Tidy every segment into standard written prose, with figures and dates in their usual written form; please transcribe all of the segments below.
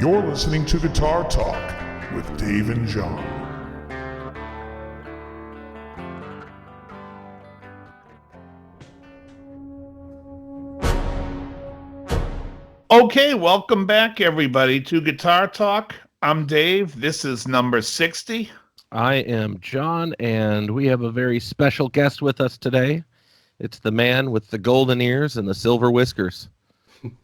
You're listening to Guitar Talk with Dave and John. Okay, welcome back, everybody, to Guitar Talk. I'm Dave. This is number 60. I am John, and we have a very special guest with us today. It's the man with the golden ears and the silver whiskers.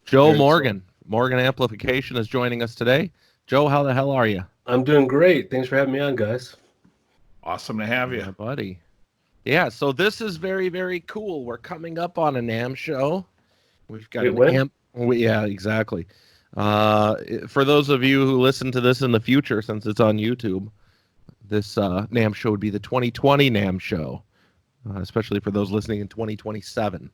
Joe Morgan. Morgan Amplification is joining us today. Joe, how the hell are you? I'm doing great. Thanks for having me on, guys. Awesome to have you. Yeah, buddy. Yeah, so this is very, very cool. We're coming up on a NAMM show. We've got yeah, exactly. For those of you who listen to this in the future, since it's on YouTube, this NAMM show would be the 2020 NAMM show, especially for those listening in 2027.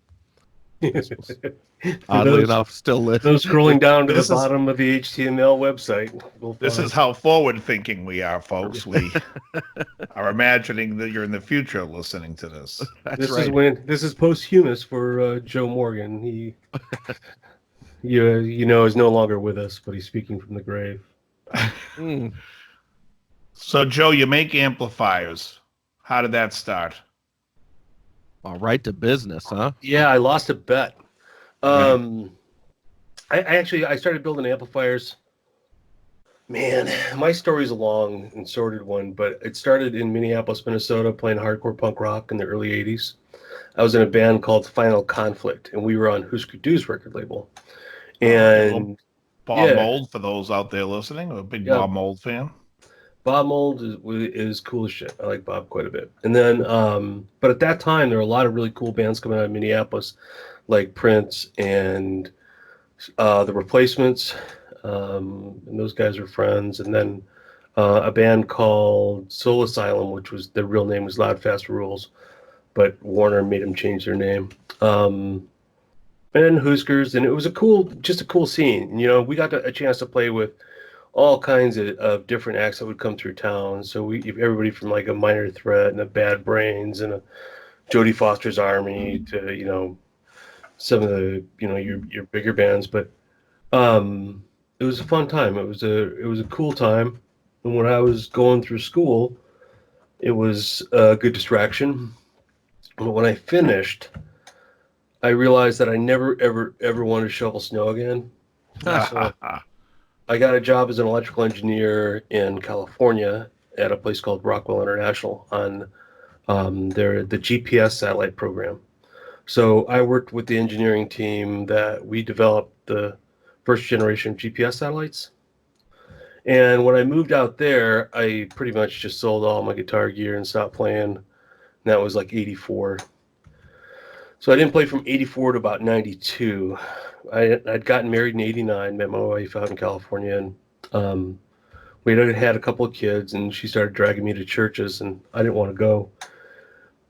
Oddly enough, still listening. Those scrolling down to the bottom of the HTML website. This is how forward-thinking we are, folks. We are imagining that you're in the future listening to this. This is posthumous for Joe Morgan. He, is no longer with us, but he's speaking from the grave. So, Joe, you make amplifiers. How did that start? All right to business, huh? Yeah, I lost a bet. I started building amplifiers. Man, my story's a long and sordid one, but it started in Minneapolis, Minnesota, playing hardcore punk rock in the early 80s. I was in a band called Final Conflict, and we were on Husker Du's record label. And Bob Mould, for those out there listening, a big Bob Mould fan. Bob Mould is cool as shit. I like Bob quite a bit. And then, but at that time, there were a lot of really cool bands coming out of Minneapolis, like Prince and The Replacements, and those guys were friends. And then a band called Soul Asylum, which was their real name was Loud Fast Rules, but Warner made them change their name. And Huskers, and it was just a cool scene. You know, we got a chance to play with all kinds of different acts that would come through town. So everybody from like a Minor Threat and a Bad Brains and a Jodie Foster's Army to, some of the, your bigger bands. But it was a fun time. It was a cool time. And when I was going through school, it was a good distraction. But when I finished, I realized that I never, ever wanted to shovel snow again. So I got a job as an electrical engineer in California at a place called Rockwell International on the GPS satellite program. So I worked with the engineering team that we developed the first generation GPS satellites. And when I moved out there, I pretty much just sold all my guitar gear and stopped playing. And that was like 84. So I didn't play from 84 to about 92. I'd gotten married in 89, met my wife out in California, and we had a couple of kids, and she started dragging me to churches, and I didn't want to go.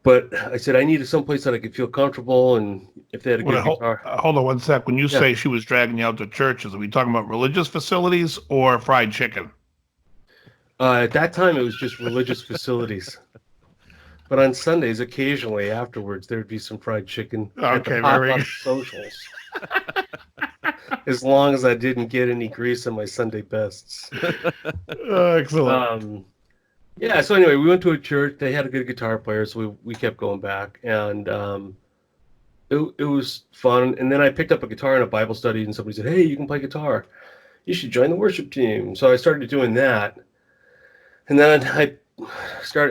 But I said I needed someplace that I could feel comfortable, and if they had a good guitar. Hold on one sec. When you say she was dragging you out to churches, are we talking about religious facilities or fried chicken? At that time, it was just religious facilities. But on Sundays, occasionally afterwards, there'd be some fried chicken at the pop-up socials. As long as I didn't get any grease on my Sunday bests. Excellent. So anyway, we went to a church. They had a good guitar player, so we kept going back. And it was fun. And then I picked up a guitar in a Bible study, and somebody said, "Hey, you can play guitar. You should join the worship team." So I started doing that. And then I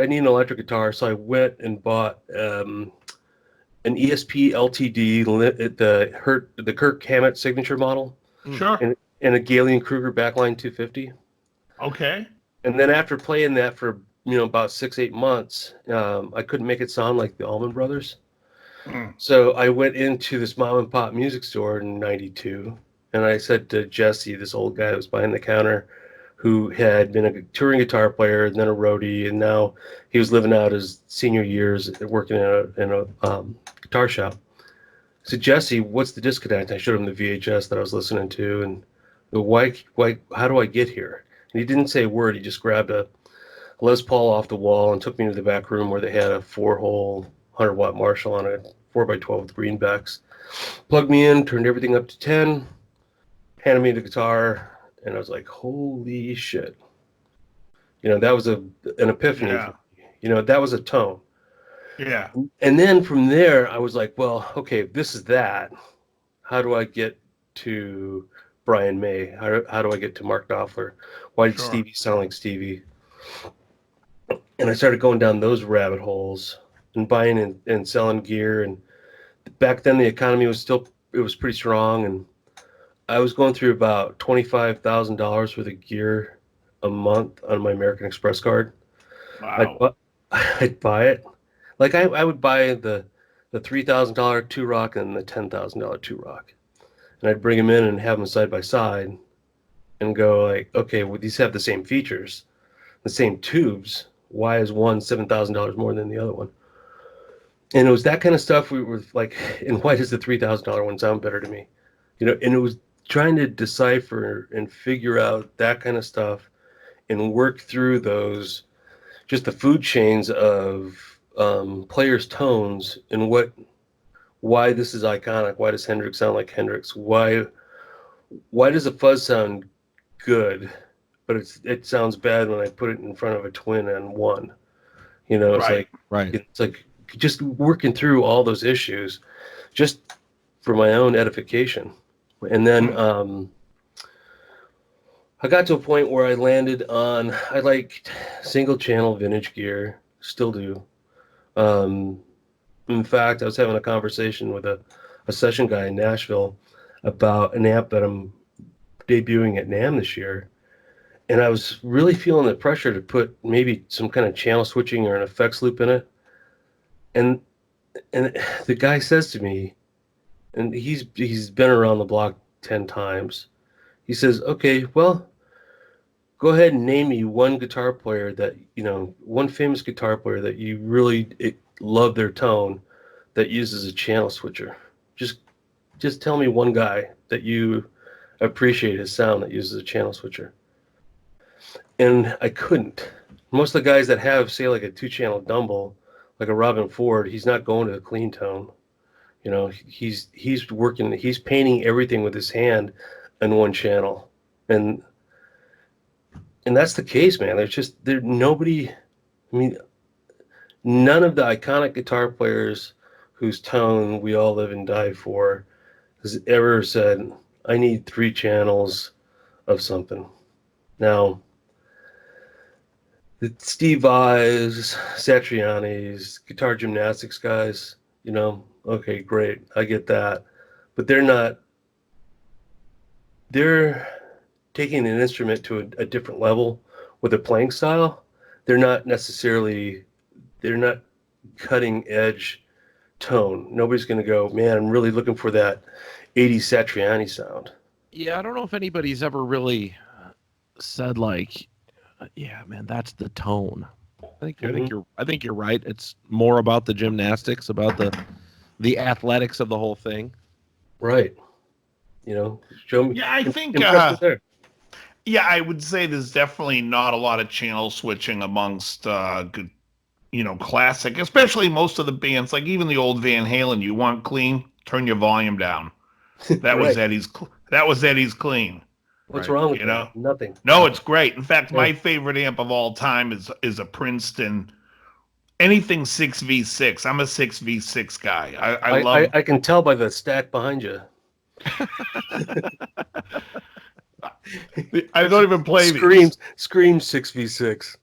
need an electric guitar, so I went and bought an ESP LTD, the Kirk Hammett signature model. Sure. And a Galen Kruger backline 250. Okay. And then after playing that for about 6-8 months, I couldn't make it sound like the Allman Brothers. So I went into this mom and pop music store in 92, and I said to Jesse, this old guy that was behind the counter, who had been a touring guitar player and then a roadie, and now he was living out his senior years working in a guitar shop. I said, "Jesse, what's the disconnect?" I showed him the VHS that I was listening to, and why, how do I get here? And he didn't say a word. He just grabbed a Les Paul off the wall and took me to the back room where they had a 4-hole 100-watt Marshall on a 4x12 with greenbacks. Plugged me in, turned everything up to 10, handed me the guitar, and I was like, holy shit. That was an epiphany. Yeah. That was a tone. Yeah. And then from there, I was like, well, okay, if this is that, how do I get to Brian May? How do I get to Mark Knopfler? Why did Stevie sound like Stevie? And I started going down those rabbit holes and buying and selling gear. And back then the economy was pretty strong. And I was going through about $25,000 worth of gear a month on my American Express card. Wow. I'd buy it. Like I would buy the $3,000 two rock and the $10,000 two rock, and I'd bring them in and have them side by side, and go like, okay, well these have the same features, the same tubes. Why is one $7,000 more than the other one? And it was that kind of stuff we were like, and why does the $3,000 one sound better to me? And it was trying to decipher and figure out that kind of stuff, and work through those, just the food chains of players' tones and why this is iconic. Why does Hendrix sound like Hendrix? Why does a fuzz sound good, but it sounds bad when I put it in front of a twin and one? It's it's like just working through all those issues, just for my own edification. And then I got to a point where I landed on, I liked single channel vintage gear, still do. In fact, I was having a conversation with a session guy in Nashville about an amp that I'm debuting at NAMM this year. And I was really feeling the pressure to put maybe some kind of channel switching or an effects loop in it. And the guy says to me, and he's been around the block 10 times. He says, okay, well, go ahead and name me one guitar player that, one famous guitar player that you really love their tone that uses a channel switcher. Just tell me one guy that you appreciate his sound that uses a channel switcher. And I couldn't. Most of the guys that have, say, like a 2-channel Dumble, like a Robin Ford, he's not going to a clean tone. He's painting everything with his hand in one channel. And that's the case, man. Nobody, none of the iconic guitar players whose tone we all live and die for has ever said, I need 3 channels of something. Now, the Steve Vai's, Satriani's, Guitar Gymnastics guys, okay, great, I get that. But they're taking an instrument to a different level with a playing style. They're not cutting edge tone. Nobody's going to go, man, I'm really looking for that 80s Satriani sound. Yeah, I don't know if anybody's ever really said like, yeah, man, that's the tone. I think you're right. It's more about the gymnastics, about the athletics of the whole thing. Right. Show me. Yeah, I think yeah, I would say there's definitely not a lot of channel switching amongst classic, especially most of the bands, like even the old Van Halen. You want clean, turn your volume down. That was Eddie's clean. What's wrong with that? Nothing. No, it's great. In fact, my favorite amp of all time is a Princeton. Anything 6V6. I'm a 6V6 guy. I love. I can tell by the stack behind you. I don't even play Screams 6v6.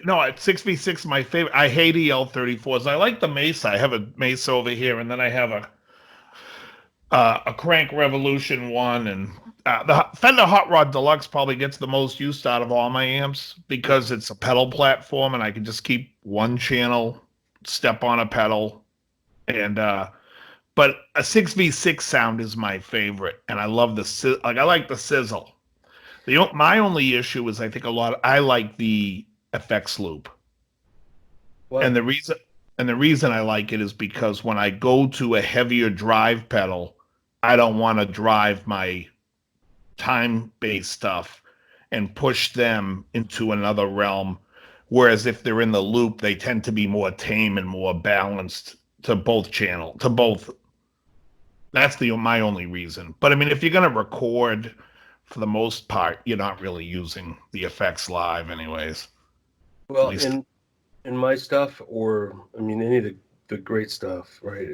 No, 6v6 my favorite. I hate EL34s. I like the Mesa. I have a Mesa over here, and then I have a Crank Revolution 1, and the Fender Hot Rod Deluxe probably gets the most use out of all my amps because it's a pedal platform, and I can just keep one channel, step on a pedal, and but a 6v6 sound is my favorite, and I love I like the sizzle. My only issue is I like the effects loop. What? And the reason I like it is because when I go to a heavier drive pedal, I don't want to drive my time-based stuff and push them into another realm. Whereas if they're in the loop, they tend to be more tame and more balanced to both. That's my only reason. But I mean, if you're going to record for the most part, you're not really using the effects live, anyways. Well, in my stuff, or I mean, any of the great stuff, right?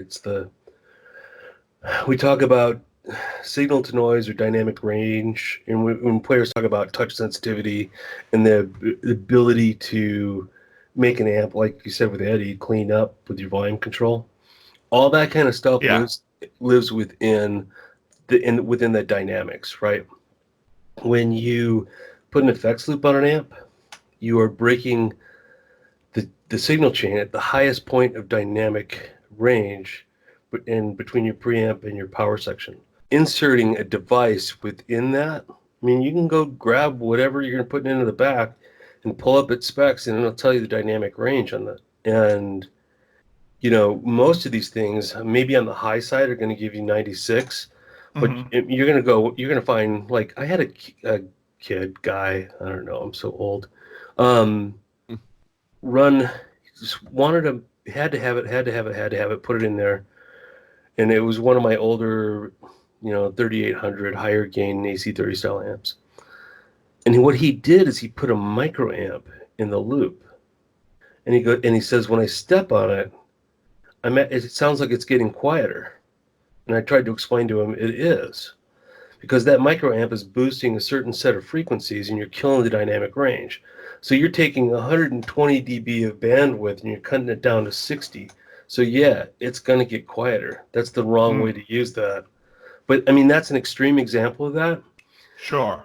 We talk about signal to noise or dynamic range, and when players talk about touch sensitivity and the ability to make an amp, like you said with Eddie, clean up with your volume control, all that kind of stuff lives within the dynamics, right? When you put an effects loop on an amp, you are breaking the signal chain at the highest point of dynamic range between your preamp and your power section. Inserting a device within that, I mean, you can go grab whatever you're going to put into the back and pull up its specs, and it'll tell you the dynamic range on that. And, you know, most of these things, maybe on the high side, are going to give you 96, but you're going to find, like, I had a guy, I don't know, I'm so old, just had to have it, put it in there. And it was one of my older, 3800 higher gain AC30 style amps. And what he did is he put a micro amp in the loop. And he says, when I step on it, it sounds like it's getting quieter. And I tried to explain to him it is. Because that micro amp is boosting a certain set of frequencies and you're killing the dynamic range. So you're taking 120 dB of bandwidth and you're cutting it down to 60. So yeah, it's going to get quieter. That's the wrong way to use that. But I mean, that's an extreme example of that. Sure.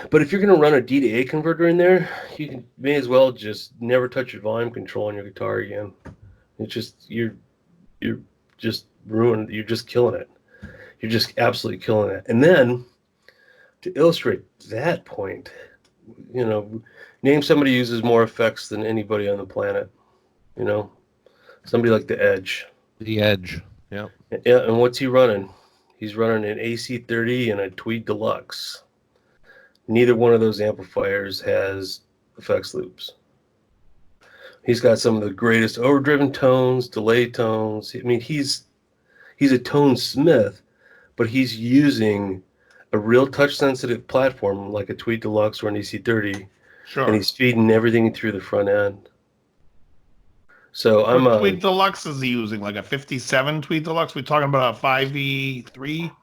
But if you're going to run a D to A converter in there, you may as well just never touch your volume control on your guitar again. It's just, you're just ruined. You're just killing it. You're just absolutely killing it. And then to illustrate that point, name somebody who uses more effects than anybody on the planet. Somebody like the Edge. The Edge, yeah. Yeah, and what's he running? He's running an AC30 and a Tweed Deluxe. Neither one of those amplifiers has effects loops. He's got some of the greatest overdriven tones, delay tones. I mean, he's a tone smith, but he's using a real touch-sensitive platform like a Tweed Deluxe or an AC30, and he's feeding everything through the front end. So what Tweed Deluxe is he using? Like a 57 Tweed Deluxe? We're talking about a 5E3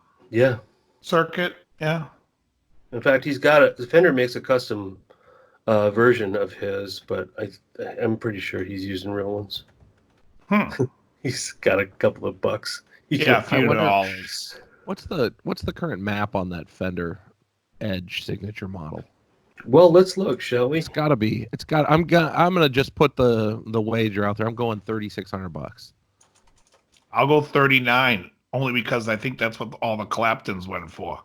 circuit? Yeah. In fact, the Fender makes a custom version of his, but I'm pretty sure he's using real ones. He's got a couple of bucks. A few dollars. What's the current map on that Fender Edge signature model? Well, let's look, shall we? I'm gonna just put the wager out there. I'm going $3,600. I'll go 39, only because I think that's what all the Claptons went for.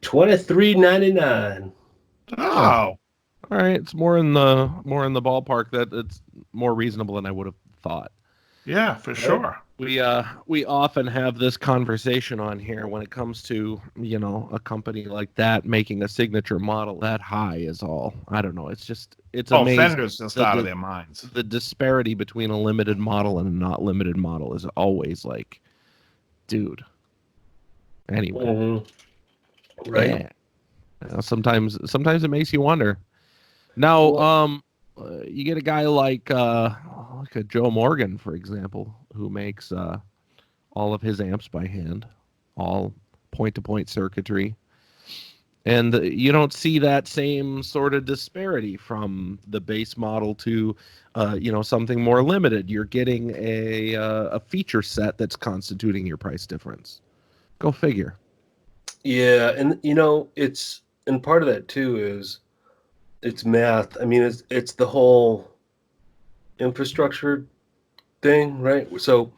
$23.99. Oh, all right. It's more in the ballpark. That it's more reasonable than I would have thought. Yeah, for sure. We often have this conversation on here when it comes to, a company like that making a signature model that high is all. I don't know. It's amazing. Fender's just out of their minds. The disparity between a limited model and a not limited model is always like, dude. Anyway. Mm-hmm. Right. Yeah. Sometimes it makes you wonder. Now, you get a guy like a Joe Morgan, for example, who makes all of his amps by hand, all point-to-point circuitry. And you don't see that same sort of disparity from the base model to, something more limited. You're getting a feature set that's constituting your price difference. Go figure. Yeah, and and part of that too is it's math. I mean, it's the whole infrastructure thing, right? So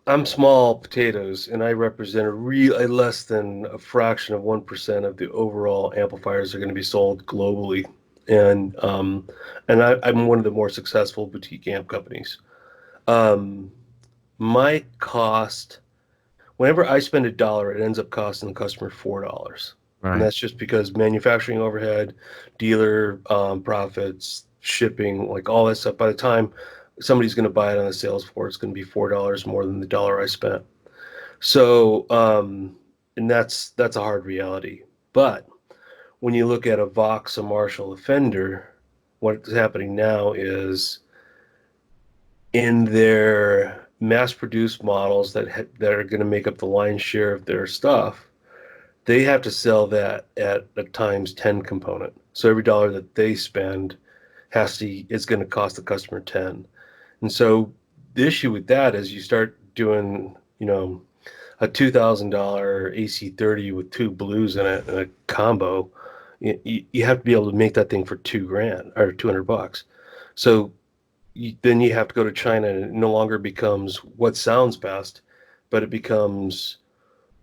I'm small potatoes, and I represent a less than a fraction of 1% of the overall amplifiers that are going to be sold globally, and I'm one of the more successful boutique amp companies. My cost, whenever I spend $1, it ends up costing the customer $4. Right. And that's just because manufacturing overhead, dealer profits, shipping, like all that stuff. By the time somebody's going to buy it on the sales floor, it's going to be $4 more than the $1 I spent. So and that's a hard reality. But when you look at a Vox, a Marshall, a Fender, what's happening now is in their mass-produced models that are going to make up the lion's share of their stuff, they have to sell that at a times 10 component. So every dollar that they spend is going to cost the customer 10. And so the issue with that is you start doing, a $2,000 AC30 with two blues in it and a combo. You have to be able to make that thing for $2,000 or $200. So then you have to go to China, and it no longer becomes what sounds best, but it becomes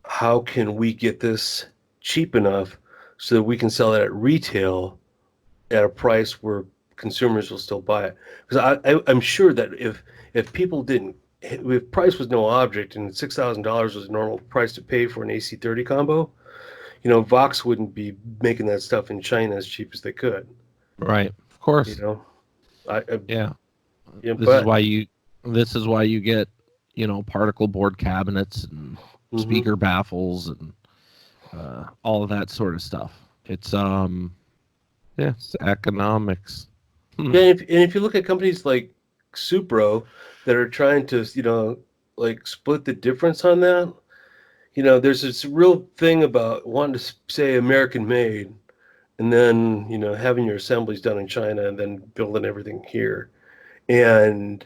how can we get this cheap enough so that we can sell it at retail at a price where consumers will still buy it. Because I'm sure that if people didn't, if price was no object and $6,000 was a normal price to pay for an AC30 combo, Vox wouldn't be making that stuff in China as cheap as they could. Right. Of course. Yeah. This is why you get, particle board cabinets and speaker baffles and all of that sort of stuff. It's it's economics. Yeah, and if you look at companies like Supro that are trying to, split the difference on that, there's this real thing about wanting to say American made and then, having your assemblies done in China and then building everything here. And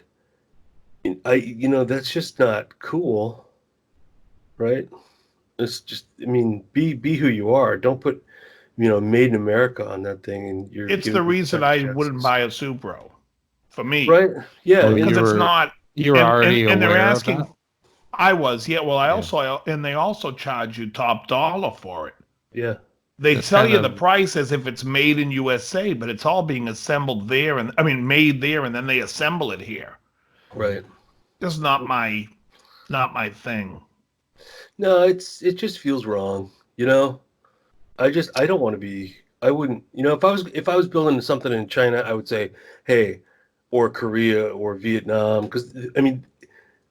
that's just not cool, right? It's just, be who you are. Don't put, made in America on that thing. And it's the reason I wouldn't buy a Supro for me. Right. Yeah. Because it's not. You were already aware they're asking. of that? I was, yeah. Well, they also charge you top dollar for it. Yeah. They tell you the price as if it's made in USA, but it's all being assembled there, made there, and then they assemble it here. Right. That's not my thing. No, it just feels wrong. I don't want to be. I wouldn't. If I was building something in China, I would say, hey, or Korea or Vietnam, because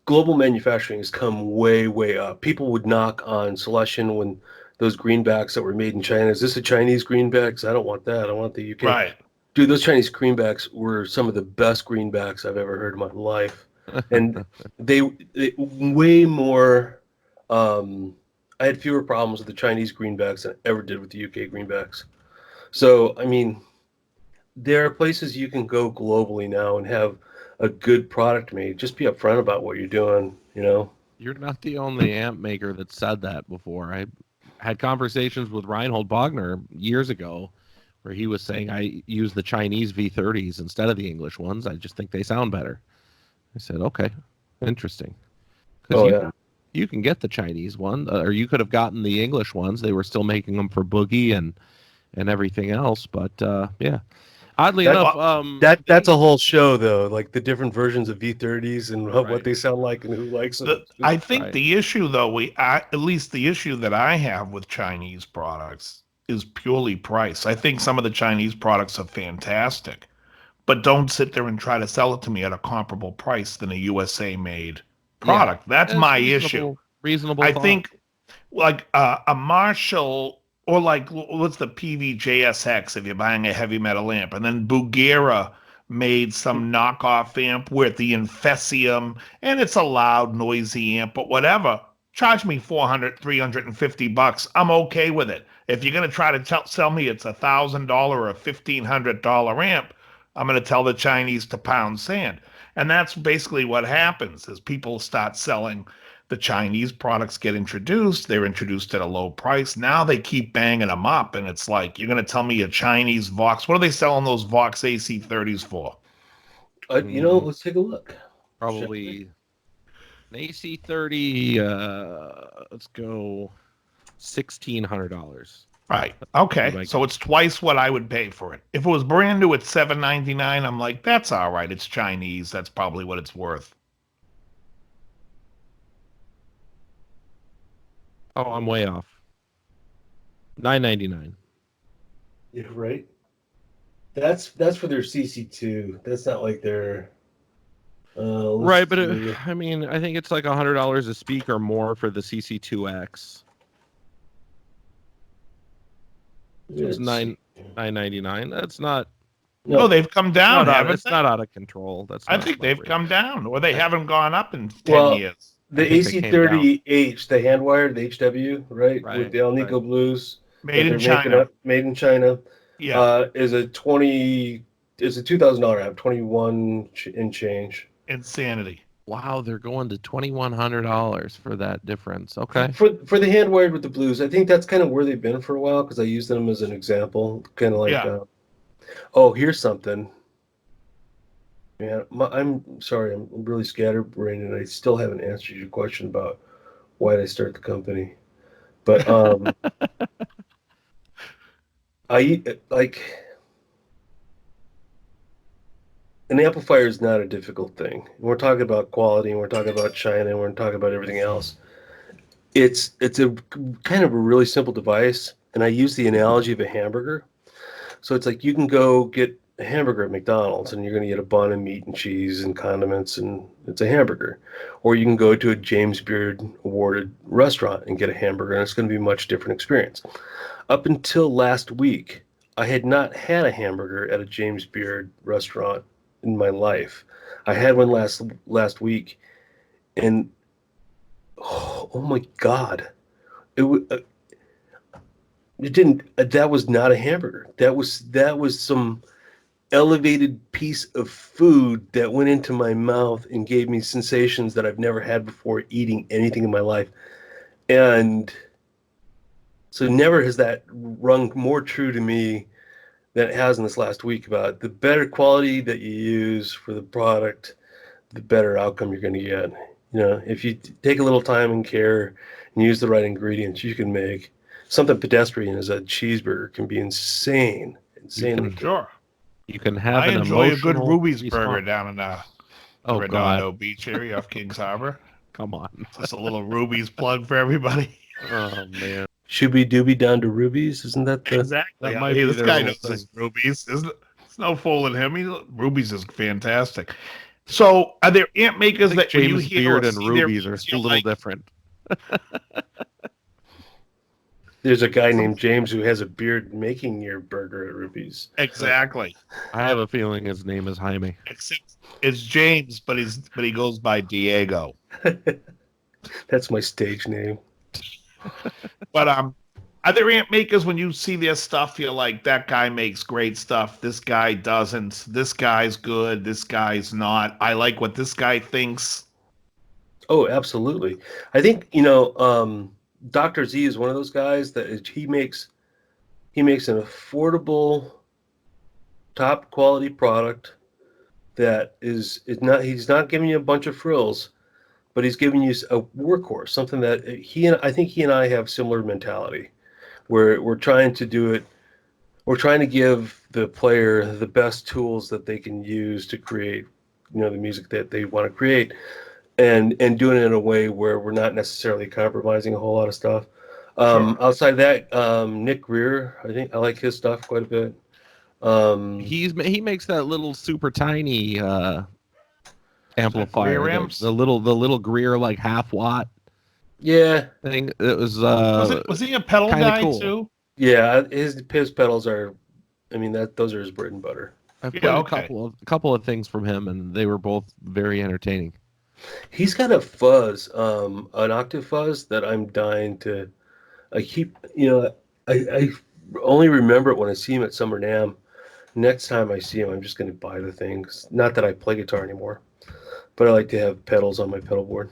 global manufacturing has come way, way up. People would knock on Celestion when those greenbacks that were made in China. Is this a Chinese greenback? 'Cause I don't want that. I want the UK. Right. Dude, those Chinese greenbacks were some of the best greenbacks I've ever heard in my life. And they way more, I had fewer problems with the Chinese greenbacks than I ever did with the UK greenbacks. So, there are places you can go globally now and have a good product made. Just be upfront about what you're doing, You're not the only amp maker that said that before. I had conversations with Reinhold Bogner years ago where he was saying, I use the Chinese V30s instead of the English ones. I just think they sound better. I said, okay, interesting. You can get the Chinese one, or you could have gotten the English ones. They were still making them for Boogie and everything else. But yeah, oddly enough, that's a whole show though. Like the different versions of V30s and what they sound like and who likes them. I think the issue though, at least the issue that I have with Chinese products is purely price. I think some of the Chinese products are fantastic, but don't sit there and try to sell it to me at a comparable price than a USA made product. That's my issue. Reasonable. I think like a Marshall or like what's the PVJSX if you're buying a heavy metal amp, and then Bugera made some knockoff amp with the Infesium, and it's a loud, noisy amp, but whatever. Charge me $400, $350. I'm okay with it. If you're going to try to sell me it's $1,000 or a $1,500 amp, I'm going to tell the Chinese to pound sand. And that's basically what happens is people start selling the Chinese products get introduced. They're introduced at a low price. Now they keep banging them up. And it's like, you're going to tell me a Chinese Vox. What are they selling those Vox AC30s for? Let's take a look. Probably an AC30, let's go $1,600. Right. Okay. So it's twice what I would pay for it. If it was brand new at $799, I'm like, that's all right. It's Chinese. That's probably what it's worth. Oh, I'm way off. $999. Yeah, right. That's for their CC2. That's not like their. Right, but I think it's like $100 a speaker more for the CC2X. It's $9.99. That's not. No, they've come down, haven't it's they? not out of control. I think they've come down, or they haven't gone up in 10 years. The AC30H, the hand wired, the HW, right? With the Alnico Blues. Made in China. Made in China. Yeah. Is a $2,000 app, 21 and change. Insanity. Wow, they're going to $2,100 for that difference. Okay. For the hand wired with the Blues, I think that's kind of where they've been for a while because I use them as an example. Kind of like, oh, here's something. Man, I'm sorry, I'm really scatterbrained and I still haven't answered your question about why did I start the company. But I like an amplifier is not a difficult thing. We're talking about quality and we're talking about China and we're talking about everything else. It's a kind of a really simple device, and I use the analogy of a hamburger. So it's like you can go get a hamburger at McDonald's and you're going to get a bun and meat and cheese and condiments and it's a hamburger. Or you can go to a James Beard awarded restaurant and get a hamburger and it's going to be a much different experience. Up until last week, I had not had a hamburger at a James Beard restaurant in my life. I had one last week and oh my God, it didn't. That was not a hamburger. That was some elevated piece of food that went into my mouth and gave me sensations that I've never had before eating anything in my life. And so never has that rung more true to me than it has in this last week about the better quality that you use for the product, the better outcome you're going to get. You know, if you take a little time and care and use the right ingredients, you can make something pedestrian as a cheeseburger can be insane. Sure. You can have I an enjoy a good emotional Ruby's response. burger down in Redondo Beach area off Kings Harbor. Come on. Just a little Ruby's plug for everybody. Oh, man. Shooby Dooby down to Ruby's? Isn't that the... Exactly. That might be this their guy whole knows his Ruby's. There's no fooling him. Ruby's is fantastic. So, are there amp makers that James you hear Beard and Ruby's are still a little different? There's a guy named James who has a beard making your burger at Ruby's. Exactly. I have a feeling his name is Jaime. Except it's James, but he goes by Diego. That's my stage name. But are there amp makers when you see their stuff, you're like, that guy makes great stuff, this guy doesn't, this guy's good, this guy's not, I like what this guy thinks? Oh, absolutely. I think, Dr. Z is one of those guys that he makes an affordable, top quality product that he's not giving you a bunch of frills, but he's giving you a workhorse, something that I think he and I have similar mentality. We're trying to do it. We're trying to give the player the best tools that they can use to create, the music that they want to create, and doing it in a way where we're not necessarily compromising a whole lot of stuff. Sure. Outside that, Nick Greer, I think I like his stuff quite a bit. He makes that little super tiny amplifier, Greer amps? the little Greer like half watt. Yeah, thing. It was he a pedal guy cool. too? Yeah, his pedals are, those are his bread and butter. I've played a couple of things from him, and they were both very entertaining. He's got a fuzz, an octave fuzz that I'm dying to. I keep, I only remember it when I see him at Summer NAMM. Next time I see him, I'm just going to buy the things. Not that I play guitar anymore, but I like to have pedals on my pedal board.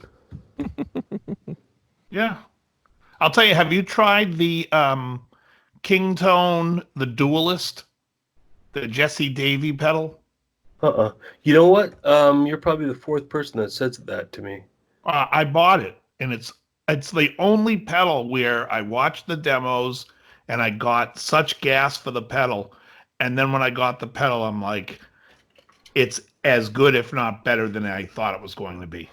Yeah. I'll tell you, have you tried the Kingtone, the Duelist, the Jesse Davy pedal? You know what? You're probably the fourth person that says that to me. I bought it, and it's the only pedal where I watched the demos and I got such gas for the pedal, and then when I got the pedal, I'm like, it's as good, if not better, than I thought it was going to be.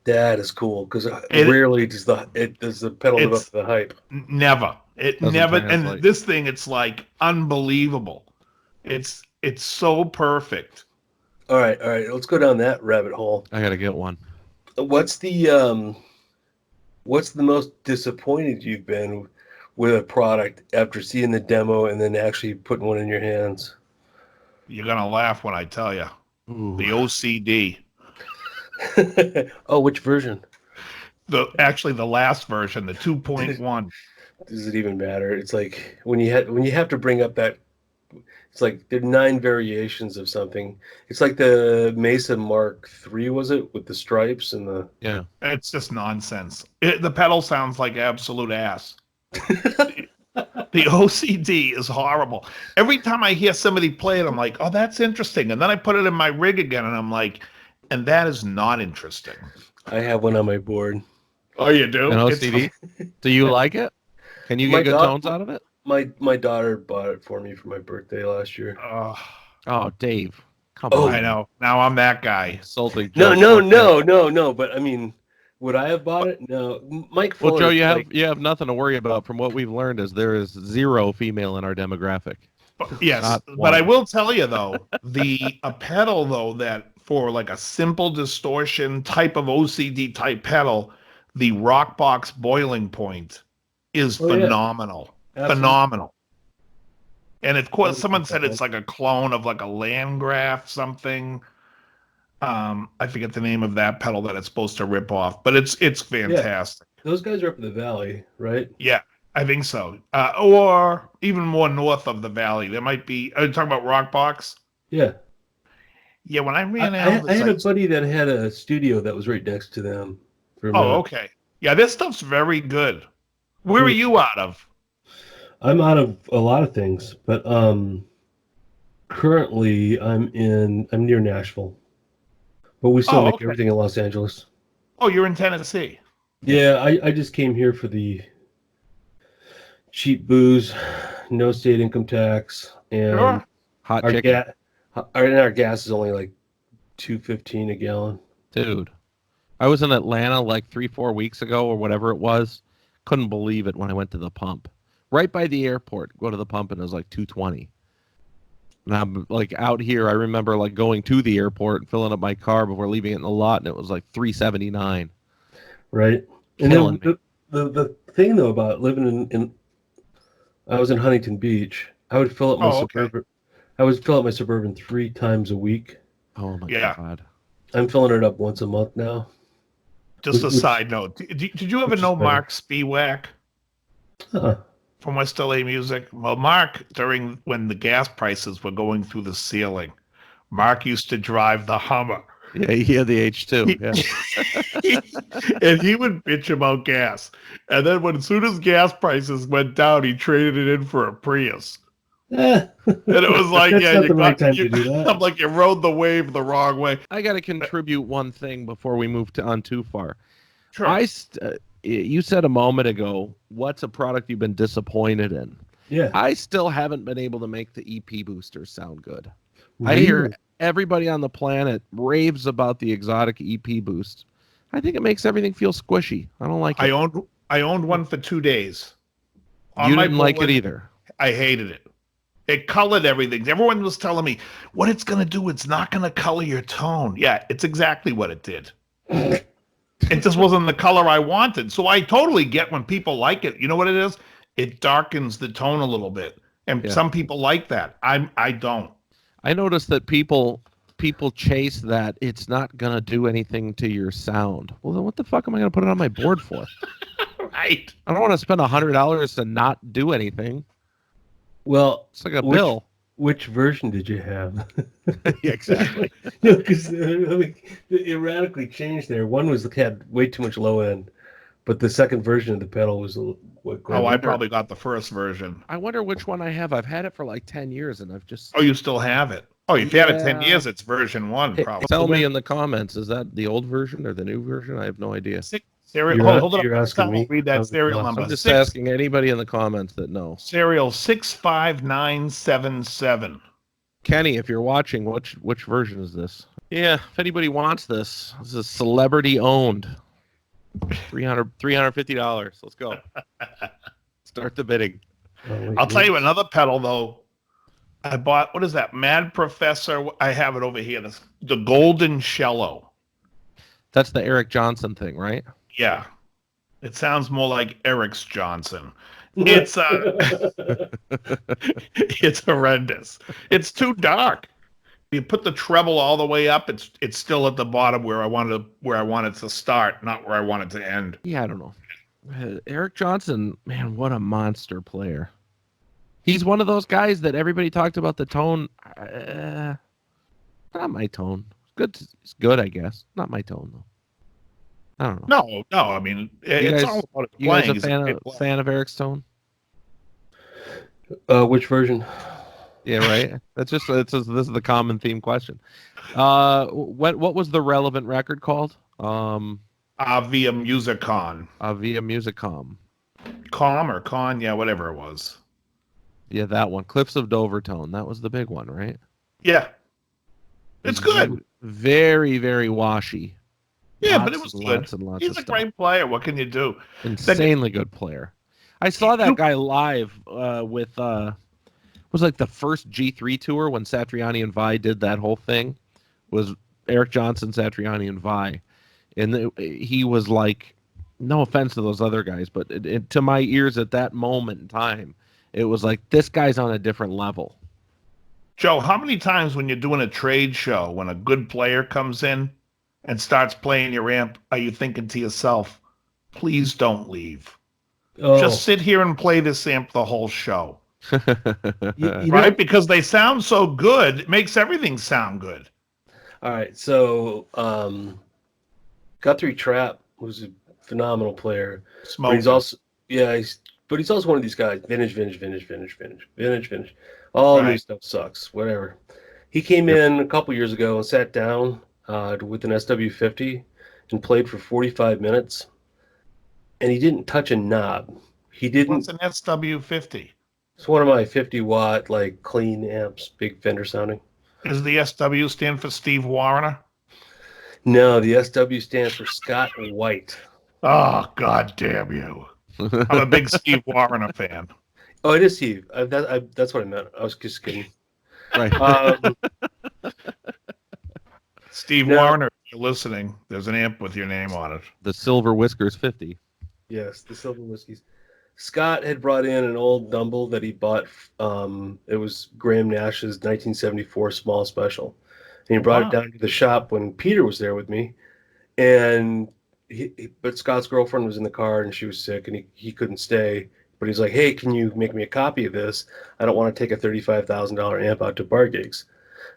That is cool, because rarely does the pedal live up to the hype. Never. It Doesn't never. translate. And this thing, it's like unbelievable. It's so perfect. All right. Let's go down that rabbit hole. I gotta get one. What's the most disappointed you've been with a product after seeing the demo and then actually putting one in your hands. You're gonna laugh when I tell you. Ooh. The OCD. Oh, which version? Actually the last version, the 2.1. Does it even matter? It's like when you have to bring up that, it's like there are 9 variations of something. It's like the Mesa Mark III, was it, with the stripes and the Yeah. It's just nonsense. The pedal sounds like absolute ass. The OCD is horrible. Every time I hear somebody play it, I'm like, oh, that's interesting. And then I put it in my rig again, and I'm like, and that is not interesting. I have one on my board. Oh, you do? An OCD? Do you like it? Can you get good tones out of it? My daughter bought it for me for my birthday last year. Oh, Dave. Come Oh, on. I know. Now I'm that guy. Insulting No, Joe. but I mean, would I have bought it? No. Mike Well, Fuller, Joe, you have nothing to worry about. From what we've learned, is there is 0 female in our demographic. Yes, Not but one. I will tell you though, a pedal though that for like a simple distortion type of OCD type pedal, the Rockbox Boiling Point is phenomenal. Absolutely. Phenomenal. And of course, someone said it's like a clone of like a Landgraf something. I forget the name of that pedal that it's supposed to rip off, but it's fantastic. Yeah. Those guys are up in the valley, right? Yeah, I think so. Or even more north of the valley. There might be. Are you talking about Rockbox? Yeah. Yeah, when I ran I out, had a buddy that had a studio that was right next to them. okay. Yeah, this stuff's very good. Where are you out of? I'm out of a lot of things, but currently I'm near Nashville. But we still make everything in Los Angeles. Oh, you're in Tennessee. Yeah, I just came here for the cheap booze, no state income tax, and Hot our chicken. our gas is only like $2.15 a gallon. Dude, I was in Atlanta like 3-4 weeks ago or whatever it was. Couldn't believe it when I went to the pump. Right by the airport, go to the pump and it was like $2.20. And I'm like out here, I remember like going to the airport and filling up my car before leaving it in the lot, and it was like $3.79. Right. And then the thing though about living in I was in Huntington Beach. I would fill up my Suburban. I would fill up my Suburban 3 times a week. Oh my God. I'm filling it up once a month now. Just a side note. Did you ever know Mark Spiewak? From West LA Music? Well, Mark, when the gas prices were going through the ceiling, Mark used to drive the Hummer. Yeah, he had the H2. Yeah. And he would bitch about gas. And then as soon as gas prices went down, he traded it in for a Prius. And it was like, I'm like, you rode the wave the wrong way. I got to contribute one thing before we move on too far. Sure. You said a moment ago, what's a product you've been disappointed in? Yeah. I still haven't been able to make the EP boosters sound good. Really? I hear everybody on the planet raves about the exotic EP boost. I think it makes everything feel squishy. I don't like it. I owned one for 2 days. You didn't like it either. I hated it. It colored everything. Everyone was telling me what it's going to do. It's not going to color your tone. Yeah, it's exactly what it did. It just wasn't the color I wanted. So I totally get when people like it. You know what it is? It darkens the tone a little bit. And some people like that. I don't. I noticed that people chase that it's not going to do anything to your sound. Well, then what the fuck am I going to put it on my board for? Right. I don't want to spend $100 to not do anything. Well, it's like a bill. Which version did you have? Yeah, exactly. No, because it radically changed there. One had way too much low end, but the second version of the pedal was I probably got the first version. I wonder which one I have. I've had it for like 10 years, and I've just... Oh, you still have it? Oh, you've had it 10 years. It's version 1, probably. Tell me in the comments, is that the old version or the new version? I have no idea. Hold on. You're asking me? Read that serial number. I'm just asking anybody in the comments that know. Serial 65977. Kenny, if you're watching, which version is this? Yeah, if anybody wants this is celebrity owned. $350. Let's go. Start the bidding. I'll tell you another pedal though. I bought, what is that? Mad Professor. I have it over here. The Golden Cello. That's the Eric Johnson thing, right? Yeah. It sounds more like Eric's Johnson. It's it's horrendous. It's too dark. You put the treble all the way up, it's still at the bottom where I wanted to start, not where I wanted to end. Yeah, I don't know. Eric Johnson, man, what a monster player. He's one of those guys that everybody talked about the tone. Not my tone. It's good, I guess. Not my tone though. I don't know. No. I mean, it's all about you playing. guys a fan of Eric's tone? Which version? Yeah, right. This is the common theme question. What was the relevant record called? Via Musicon. Via Musicom. Com or Con, yeah, whatever it was. Yeah, that one. Cliffs of Dovertone. That was the big one, right? Yeah. It's good. Very, very washy. Yeah, but it was good. Lots He's a great player. What can you do? Insanely good player. I saw that guy live with it was like the first G3 tour when Satriani and Vai did that whole thing. Was Eric Johnson, Satriani, and Vai. And he was like, no offense to those other guys, but to my ears at that moment in time, it was like, this guy's on a different level. Joe, how many times when you're doing a trade show, when a good player comes in and starts playing your amp, are you thinking to yourself, please don't leave. Just sit here and play this amp the whole show. Right? Because they sound so good, it makes everything sound good. All right, so Guthrie Trapp was a phenomenal player. But he's also one of these guys. Vintage. All new stuff sucks. Whatever. He came in a couple years ago and sat down with an SW50 and played for 45 minutes. And he didn't touch a knob. What's an SW50? It's one of my 50-watt like clean amps, big Fender sounding. Does the SW stand for Steve Wariner? No, the SW stands for Scott White. Oh, God damn you. I'm a big Steve Wariner fan. Oh, it is Steve. That's what I meant. I was just kidding. Right. Steve Wariner, if you're listening, there's an amp with your name on it. The Silver Whiskers 50. Yes, the Silver Whiskies. Scott had brought in an old Dumble that he bought. It was Graham Nash's 1974 Small Special. And he brought it down to the shop when Peter was there with me. And but Scott's girlfriend was in the car and she was sick and he couldn't stay. But he's like, hey, can you make me a copy of this? I don't want to take a $35,000 amp out to bar gigs.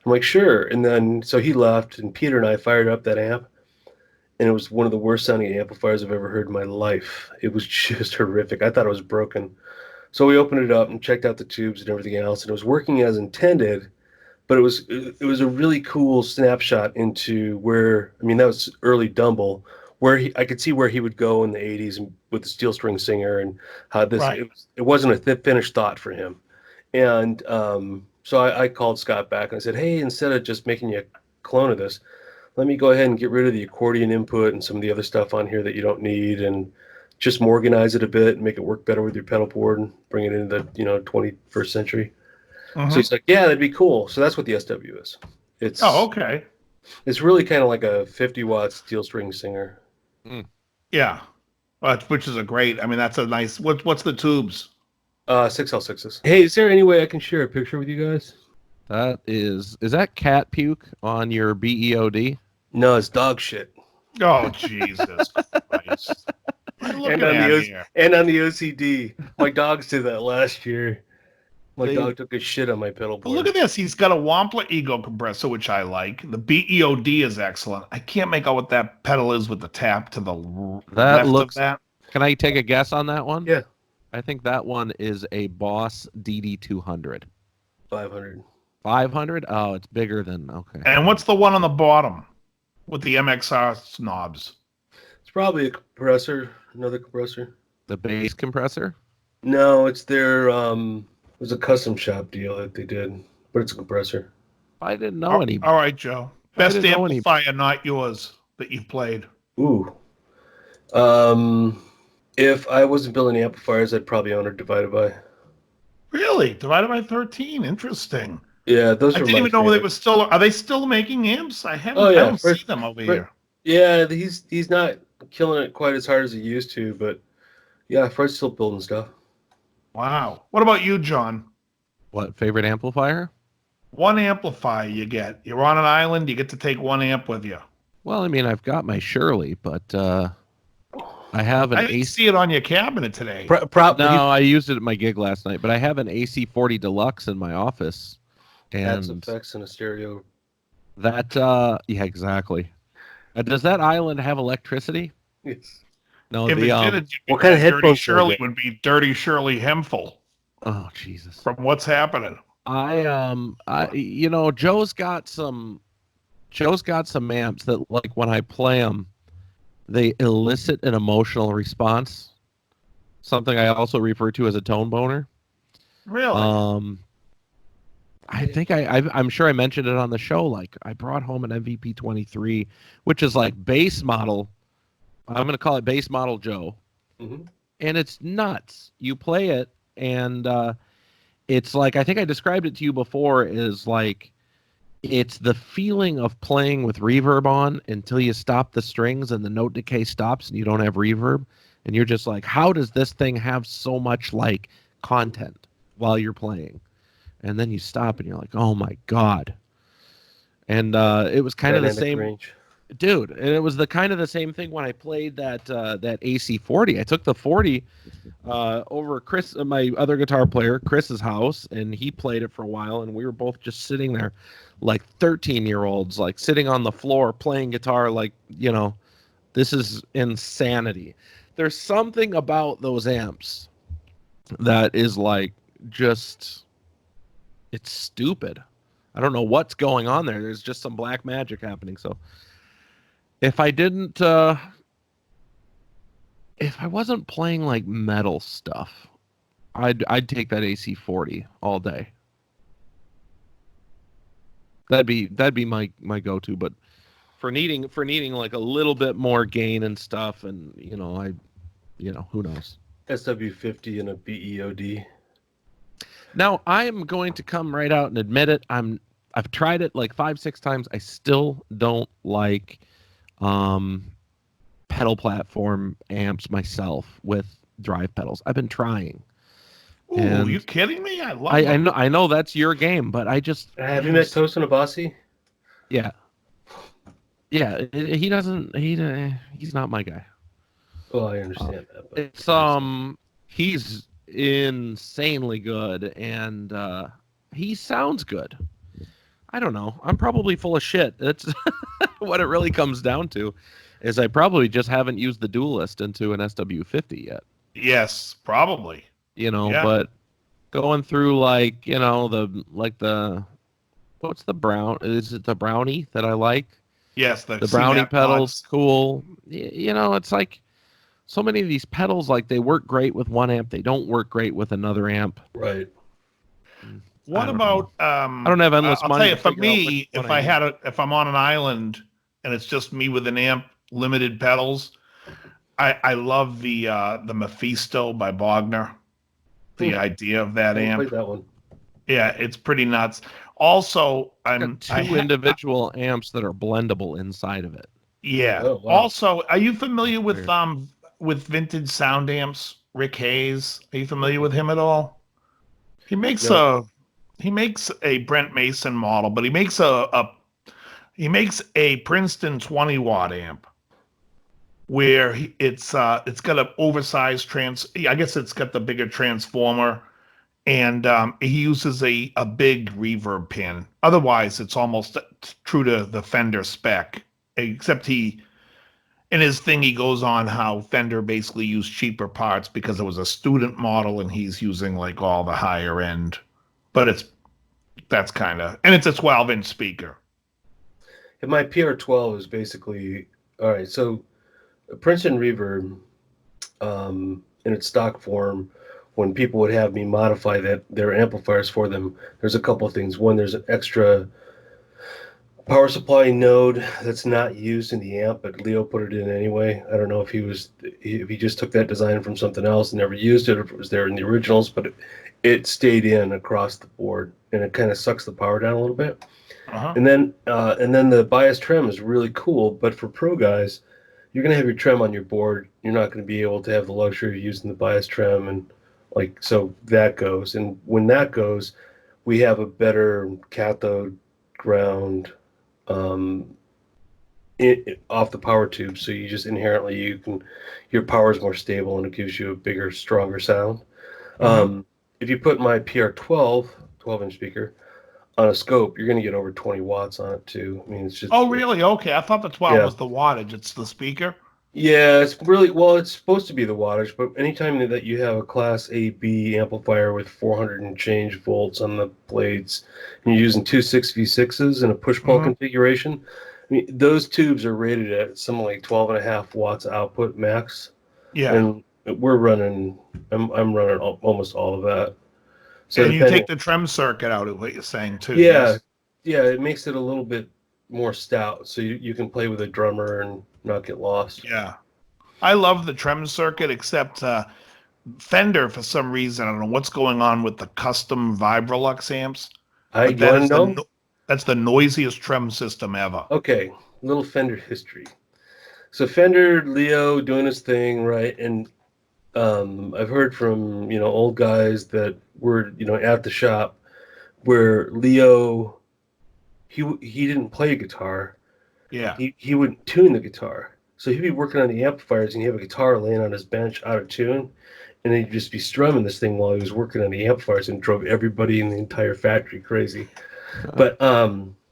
I'm like, sure. And then so he left and Peter and I fired up that amp. And it was one of the worst sounding amplifiers I've ever heard in my life. It was just horrific. I thought it was broken. So we opened it up and checked out the tubes and everything else, and it was working as intended. But it was a really cool snapshot into where, I mean, that was early Dumble, where I could see where he would go in the 80s with the Steel String Singer and how this it wasn't a finished thought for him. And so I called Scott back and I said, hey, instead of just making you a clone of this, let me go ahead and get rid of the accordion input and some of the other stuff on here that you don't need and just organize it a bit and make it work better with your pedal board and bring it into the 21st century. So he's like, yeah, that'd be cool. So that's what the SW is. It's okay. It's really kind of like a 50-watt Steel String Singer. Yeah, which is a great. I mean, that's a nice. What's the tubes? 6L6s. Hey, is there any way I can share a picture with you guys? That is that cat puke on your BEOD? No, it's dog shit. Oh, Jesus Christ. And on the OCD. My dogs did that last year. My dog took a shit on my pedal board. But look at this. He's got a Wampler Ego compressor, which I like. The BEOD is excellent. I can't make out what that pedal is with the tap to the left of that. Can I take a guess on that one? Yeah. I think that one is a Boss DD200. 500. 500? Oh, it's bigger than, okay. And what's the one on the bottom with the MXR knobs? It's probably a compressor, another compressor. The bass compressor? No, it's their, it was a custom shop deal that they did, but it's a compressor. I didn't know any. All right, Joe. Best amplifier, not yours, that you've played. Ooh. If I wasn't building amplifiers, I'd probably own a Divided by. Really? Divided by 13? Interesting. Yeah, those I are didn't even know they were still. Are they still making amps? I haven't. I don't see them over here. Yeah, he's not killing it quite as hard as he used to, but yeah, Fred's still building stuff. Wow. What about you, John? What, favorite amplifier? One amplifier you get. You're on an island, you get to take one amp with you. Well, I mean, I've got my Shirley, but I have an I didn't see it on your cabinet today. No, I used it at my gig last night, but I have an AC40 Deluxe in my office. Adds And effects in a stereo. that, yeah, exactly. Does that island have electricity? Yes. No, If the, it did, what kind of Dirty headphones Shirley would be Dirty Shirley Hempful oh, Jesus. from What's Happening. You know, Joe's got some amps that, like, when I play them, they elicit an emotional response. Something I also refer to as a tone boner. Really? I think I'm sure I mentioned it on the show. Like, I brought home an MVP 23, which is like base model. I'm going to call it base model Joe. Mm-hmm. And it's nuts. You play it, and it's like, I think I described it to you before, is like, it's the feeling of playing with reverb on until you stop the strings and the note decay stops and you don't have reverb. And you're just like, how does this thing have so much like content while you're playing? And then you stop and you're like, oh my God. And it was kind of the same range. Dude. And it was the kind of the same thing when I played that AC40. I took the 40 over Chris, my other guitar player, Chris's house, and he played it for a while. And we were both just sitting there like 13-year-olds, like sitting on the floor playing guitar. Like, you know, this is insanity. There's something about those amps that is like just... it's stupid. I don't know what's going on there. There's just some black magic happening. So if I didn't, if I wasn't playing like metal stuff, I'd take that AC40 all day. That'd be my go-to. But for needing like a little bit more gain and stuff, and who knows? SW50 and a BEOD. Now, I'm going to come right out and admit it. I've tried it like 5-6 times. I still don't like pedal platform amps myself with drive pedals. I've been trying. Ooh, are you kidding me? I know that's your game, but I just... Have you met Tosin Abasi? Yeah. Yeah, he's not my guy. Well, I understand that. But it's he's insanely good, and he sounds good. I don't know. I'm probably full of shit. That's what it really comes down to, is I probably just haven't used the Duelist into an SW50 yet. Yes, probably. Yeah. But going through like, what's the brown? Is it the Brownie that I like? Yes, the Brownie pedals, cool. It's like so many of these pedals, like they work great with one amp, they don't work great with another amp. Right. What about? I don't have endless money. I'll tell you, for me, if I'm on an island and it's just me with an amp, limited pedals, I love the Mephisto by Bogner. The idea of that amp. Played that one. Yeah, it's pretty nuts. Also, I have individual amps that are blendable inside of it. Yeah. Oh, wow. Also, are you familiar with vintage sound amps? Rick Hayes. Are you familiar with him at all? He makes a Brent Mason model, but he makes a Princeton 20-watt amp where it's got an oversized I guess it's got the bigger transformer, and he uses a big reverb pin. Otherwise, it's almost true to the Fender spec, except in his thing, he goes on how Fender basically used cheaper parts because it was a student model, and he's using like all the higher end. But it's a 12-inch speaker. And my PR12 is basically, all right, so Princeton Reverb, in its stock form, when people would have me modify their amplifiers for them, there's a couple of things. One, there's an extra power supply node that's not used in the amp, but Leo put it in anyway. I don't know if he just took that design from something else and never used it, or if it was there in the originals, but it stayed in across the board, and it kind of sucks the power down a little bit. Uh-huh. And then the bias trim is really cool, but for pro guys, you're going to have your trim on your board. You're not going to be able to have the luxury of using the bias trim and Like, so that goes, and when that goes, we have a better cathode ground um, off the power tube. So you just inherently your power is more stable and it gives you a bigger, stronger sound. Mhm. If you put my PR12 12-inch speaker on a scope, you're going to get over 20 watts on it too. I mean, it's just Oh, really? Okay. I thought the 12 yeah. was the wattage. It's the speaker. Yeah, it's really well. It's supposed to be the wattage, but anytime that you have a Class AB amplifier with 400 and change volts on the blades, and you're using two 6v6s in a push-pull Hmm. configuration, I mean, those tubes are rated at something like 12 and a half watts output max, Yeah. and we're running. I'm running almost all of that. So And you depending, take the trem circuit out of what you're saying too. yeah, Yes. yeah, it makes it a little bit more stout, so you can play with a drummer and not get lost. Yeah. I love the trem circuit, except Fender, for some reason, I don't know what's going on with the custom Vibrolux amps, but You want to know? that's the noisiest trem system ever. Okay, little Fender history. So Fender, Leo doing his thing, right? And I've heard from old guys that were at the shop where Leo he didn't play guitar. Yeah. He would tune the guitar. So he'd be working on the amplifiers and he'd have a guitar laying on his bench out of tune, and he'd just be strumming this thing while he was working on the amplifiers and drove everybody in the entire factory crazy. But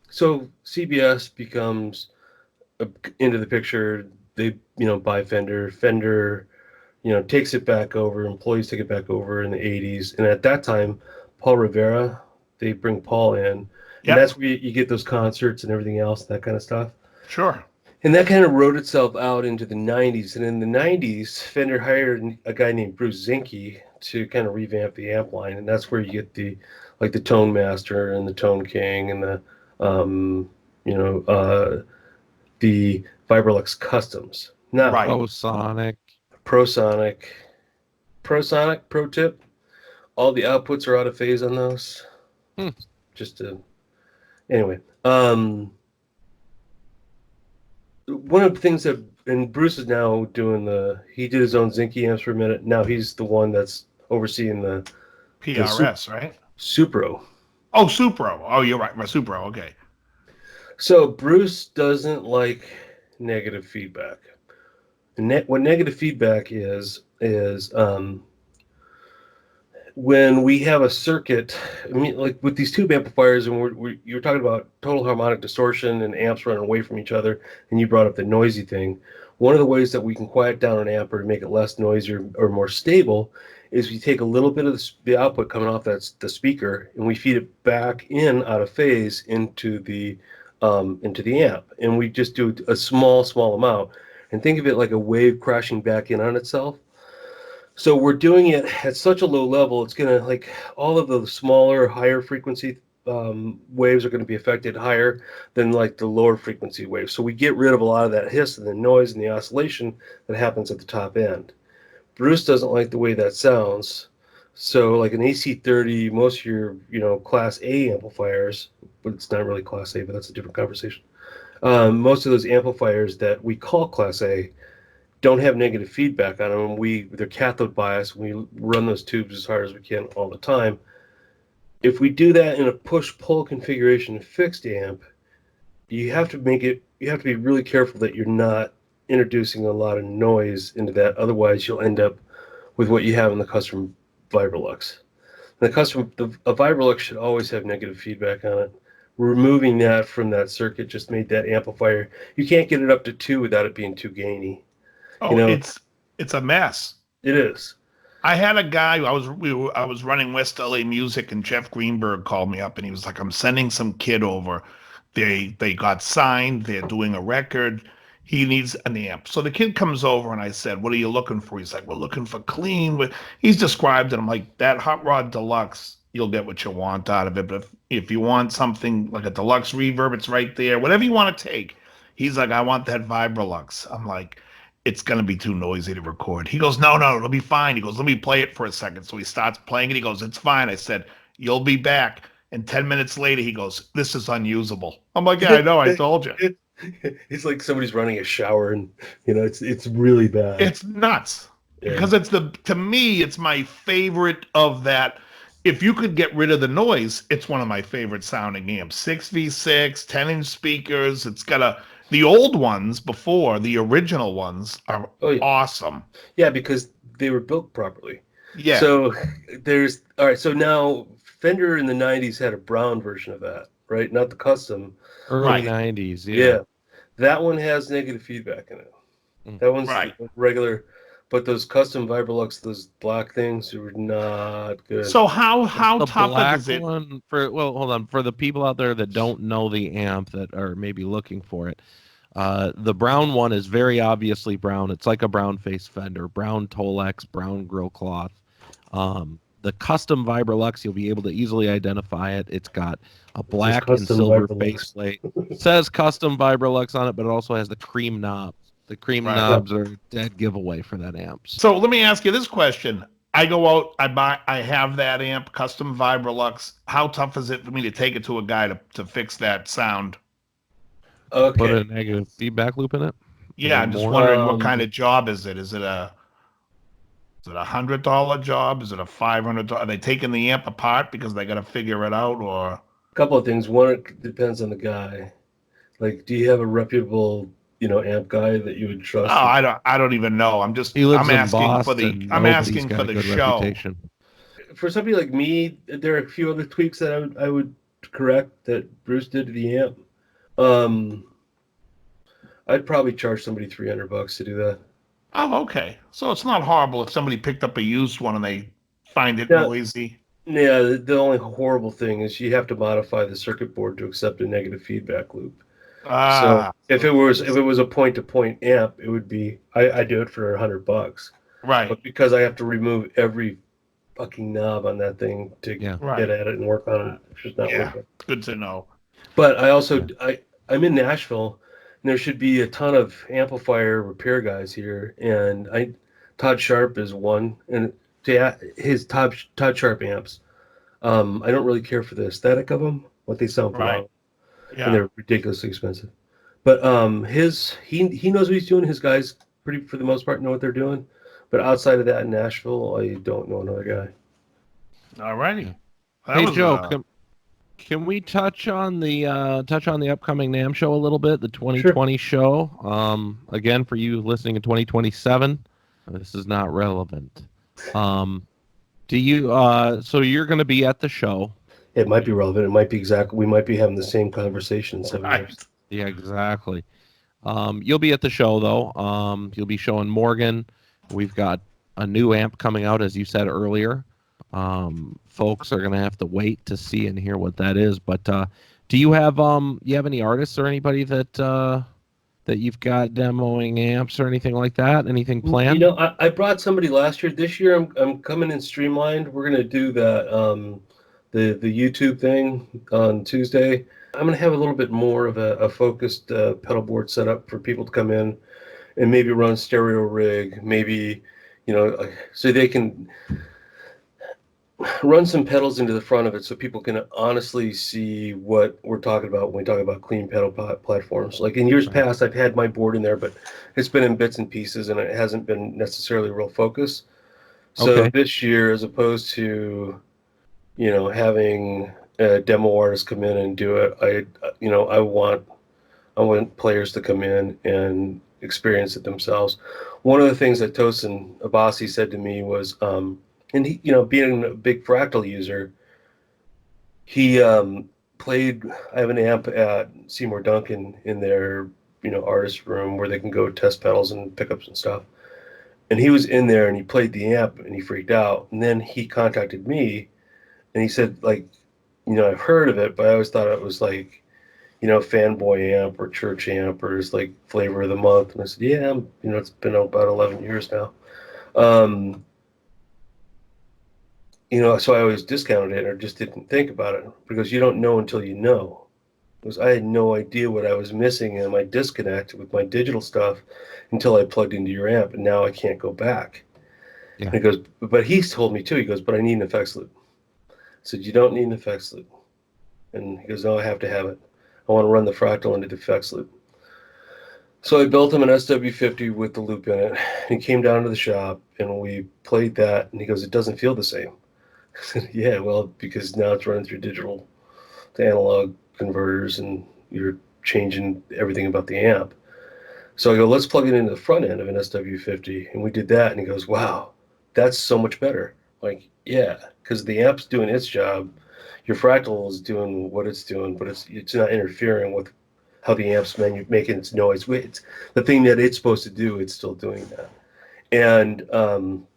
so CBS becomes into the picture. They buy Fender. Fender takes it back over. Employees take it back over in the 80s, and at that time, Paul Rivera, they bring Paul in, and Yep. that's where you get those concerts and everything else, that kind of stuff. Sure. And that kind of wrote itself out into the 90s. And in the 90s, Fender hired a guy named Bruce Zinke to kind of revamp the amp line, and that's where you get the Tone Master and the Tone King and the um, you know the Vibrolux Customs. Now, Right. Oh, Sonic. ProSonic, Pro tip, all the outputs are out of phase on those. Hmm. Just to anyway. One of the things that, and Bruce is now doing he did his own Zinke amps for a minute. Now he's the one that's overseeing the PRS, right? Supro. Oh, Supro. Oh, you're right. My Supro. Okay. So Bruce doesn't like negative feedback. What negative feedback is when we have a circuit. I mean, like with these tube amplifiers, and you're talking about total harmonic distortion and amps running away from each other, and you brought up the noisy thing. One of the ways that we can quiet down an amp or make it less noisy or more stable is we take a little bit of the output coming off the speaker, and we feed it back in out of phase into the amp, and we just do a small amount, and think of it like a wave crashing back in on itself. So we're doing it at such a low level, it's going to, like, all of the smaller, higher frequency waves are going to be affected higher than like the lower frequency waves. So we get rid of a lot of that hiss and the noise and the oscillation that happens at the top end. Bruce doesn't like the way that sounds. So like an AC30, most of your, Class A amplifiers, but it's not really Class A, but that's a different conversation. Most of those amplifiers that we call Class A don't have negative feedback on them. They're cathode biased. We run those tubes as hard as we can all the time. If we do that in a push-pull configuration fixed amp, you have to be really careful that you're not introducing a lot of noise into that. Otherwise, you'll end up with what you have in the custom Vibrolux. A Vibrolux should always have negative feedback on it. Removing that from that circuit just made that amplifier. You can't get it up to 2 without it being too gainy. Oh, it's a mess. It is. I had a guy. I was running West LA Music, and Jeff Greenberg called me up, and he was like, "I'm sending some kid over. They got signed. They're doing a record. He needs an amp." So the kid comes over, and I said, "What are you looking for?" He's like, "We're looking for clean." But he's described it. I'm like, "That Hot Rod Deluxe, you'll get what you want out of it. But if you want something like a deluxe reverb, it's right there. Whatever you want to take." He's like, "I want that Vibrolux." I'm like, "It's going to be too noisy to record." He goes, no, it'll be fine. He goes, "Let me play it for a second." So he starts playing it. He goes, "It's fine." I said, "You'll be back." And 10 minutes later, he goes, "This is unusable." I'm like, "Yeah, I know. I told you." It's like somebody's running a shower, and it's really bad. It's nuts. because to me, it's my favorite of that. If you could get rid of the noise, it's one of my favorite sounding amps. 6v6, 10-inch speakers. It's got the old ones before, the original ones are awesome. Yeah, because they were built properly. Yeah. So all right, so now Fender in the 90s had a brown version of that, right? Not the custom. Early 90s, Yeah. That one has negative feedback in it. That one's regular, but those custom Vibrolux, those black things were not good. So how tough is it? One hold on, for the people out there that don't know the amp that are maybe looking for it, the brown one is very obviously brown. It's like a brown face Fender, brown Tolex, brown grill cloth. The custom Vibrolux, you'll be able to easily identify it. It's got a black and silver faceplate. It says custom Vibrolux on it, but it also has the cream knobs. The cream knobs are a dead giveaway for that amp. So let me ask you this question. I go out, I have that amp, custom Vibrolux. How tough is it for me to take it to a guy to fix that sound? Okay. Put a negative feedback loop in it? Yeah, I'm just wondering what kind of job is it? Is it a $100 job? Is it a $500? Are they taking the amp apart because they got to figure it out, or? A couple of things. One, it depends on the guy. Like, do you have a reputable, amp guy that you would trust? Oh, I don't even know. I'm asking for the show. Reputation. For somebody like me, there are a few other tweaks that I would correct that Bruce did to the amp. I'd probably charge somebody $300 to do that. Oh, okay. So it's not horrible if somebody picked up a used one and they find it noisy. Yeah, the only horrible thing is you have to modify the circuit board to accept a negative feedback loop. So if it was a point-to-point amp, it would be I do it for $100. Right. But because I have to remove every fucking knob on that thing to get at it and work on it, it's just not working. Good to know. But I also I'm in Nashville, and there should be a ton of amplifier repair guys here, and Todd Sharp is one, and his Todd Sharp amps. I don't really care for the aesthetic of them, what they sound like. Yeah. And they're ridiculously expensive. But he knows what he's doing. His guys, for the most part, know what they're doing. But outside of that, in Nashville, I don't know another guy. All righty. Hey, Joe, can we touch on the upcoming NAMM show a little bit? The 2020 show. Again, for you listening in 2027, this is not relevant. Do you? So you're going to be at the show. It might be relevant. It might be exactly. We might be having the same conversation in 7 years. Yeah, exactly. You'll be at the show though. You'll be showing Morgan. We've got a new amp coming out, as you said earlier. Folks are gonna have to wait to see and hear what that is. But do you have any artists or anybody that you've got demoing amps or anything like that? Anything planned? I brought somebody last year. This year I'm coming in streamlined. We're gonna do that. The YouTube thing on Tuesday. I'm going to have a little bit more of a focused pedalboard setup for people to come in and maybe run stereo rig, maybe, so they can run some pedals into the front of it so people can honestly see what we're talking about when we talk about clean pedal platforms. Like in years past, I've had my board in there, but it's been in bits and pieces and it hasn't been necessarily real focus. So this year, as opposed to having a demo artist come in and do it, I want players to come in and experience it themselves. One of the things that Tosin Abasi said to me was, and he, being a big Fractal user, he played. I have an amp at Seymour Duncan in their artist room where they can go test pedals and pickups and stuff. And he was in there and he played the amp and he freaked out. And then he contacted me. And he said, I've heard of it, but I always thought it was like, fanboy amp or church amp or just like flavor of the month. And I said, yeah, it's been about 11 years now. So I always discounted it or just didn't think about it because you don't know until you know. Because I had no idea what I was missing in my disconnect with my digital stuff until I plugged into your amp, and now I can't go back. Yeah. And he goes, but he told me too, he goes, but I need an effects loop. I said, you don't need an effects loop. And he goes, no, I have to have it. I want to run the Fractal into the effects loop. So I built him an SW50 with the loop in it. He came down to the shop and we played that, and he goes, "It doesn't feel the same." I said, "Yeah, well, because now it's running through digital to analog converters, and you're changing everything about the amp." So I go, "Let's plug it into the front end of an SW50," and we did that, and he goes, "Wow, that's so much better." Like, yeah, because the amp's doing its job, your fractal is doing what it's doing, but it's not interfering with how the amp's making its noise. It's the thing that it's supposed to do, it's still doing that. And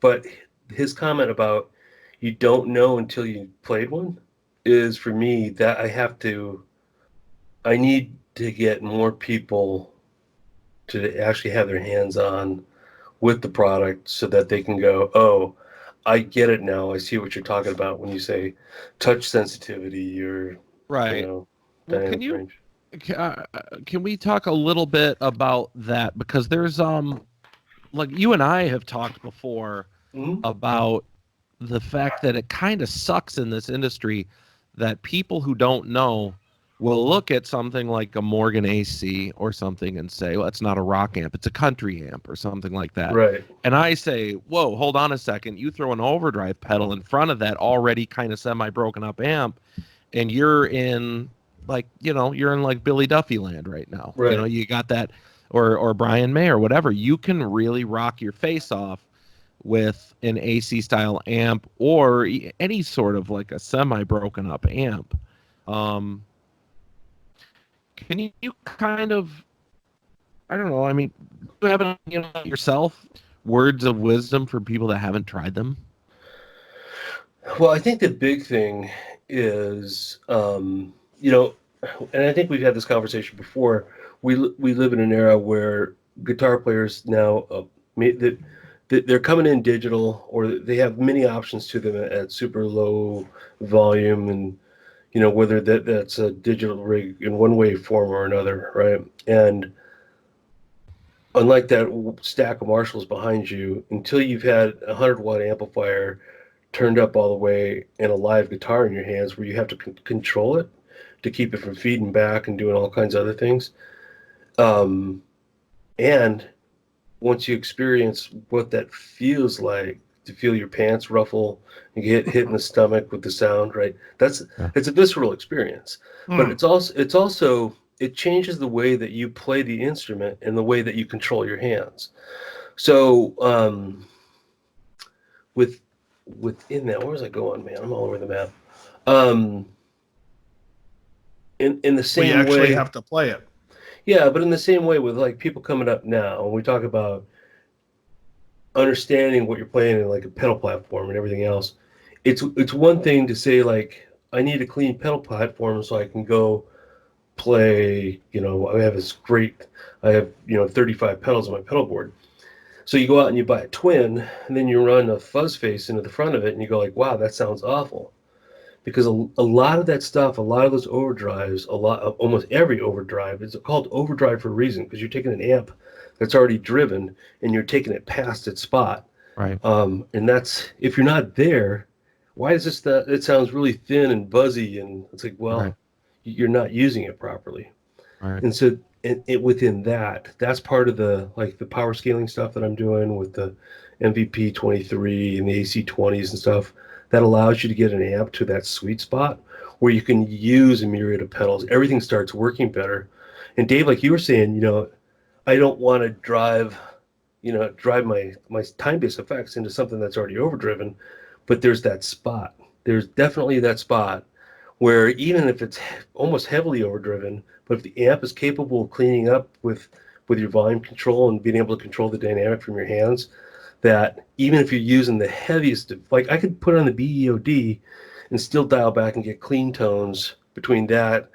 but his comment about you don't know until you played one is, for me, that I need to get more people to actually have their hands on with the product so that they can go, "Oh, I get it now. I see what you're talking about when you say touch sensitivity or, Right. Well, dynamic range." Can we talk a little bit about that? Because there's like you and I have talked before about the fact that it kind of sucks in this industry that people who don't know will look at something like a Morgan AC or something and say, "Well, it's not a rock amp, it's a country amp," or something like that. Right. And I say, "Whoa, hold on a second. You throw an overdrive pedal in front of that already kind of semi-broken up amp, and you're in you're in like Billy Duffy land right now. Right. You know, you got that, or Brian May or whatever. You can really rock your face off with an AC style amp or any sort of like a semi broken up amp." Can you kind of, I don't know, I mean, do you have it, yourself, words of wisdom for people that haven't tried them? Well, I think the big thing is, and I think we've had this conversation before. We live in an era where guitar players now, they're coming in digital, or they have many options to them at super low volume, and whether that's a digital rig in one way, form, or another, right? And unlike that stack of Marshalls behind you, until you've had a 100-watt amplifier turned up all the way and a live guitar in your hands where you have to control it to keep it from feeding back and doing all kinds of other things. And once you experience what that feels like, to feel your pants ruffle and get hit in the stomach with the sound, right? It's a visceral experience. But it's also it changes the way that you play the instrument and the way that you control your hands. So within that, where was I going, man? I'm all over the map. In the same way, we actually have to play it. Yeah, but in the same way with like people coming up now, when we talk about understanding what you're playing in like a pedal platform and everything else, it's one thing to say like, I need a clean pedal platform so I can go play. I have 35 pedals on my pedal board. So you go out and you buy a twin, and then you run a fuzz face into the front of it, and you go like, "Wow, that sounds awful." Because a lot of that stuff, a lot of those overdrives, almost every overdrive is called overdrive for a reason, because you're taking an amp that's already driven and you're taking it past its spot. Right. And that's, if you're not there, why is this that it sounds really thin and buzzy, and it's like, well, right. You're not using it properly. Right. And so within that's part of the power scaling stuff that I'm doing with the MVP 23 and the AC 20s and stuff, that allows you to get an amp to that sweet spot where you can use a myriad of pedals. Everything starts working better. And Dave, like you were saying, I don't want to drive my time-based effects into something that's already overdriven, but there's that spot. There's definitely that spot where even if it's almost heavily overdriven, but if the amp is capable of cleaning up with your volume control and being able to control the dynamic from your hands, that even if you're using the heaviest, like I could put on the BEOD and still dial back and get clean tones between that,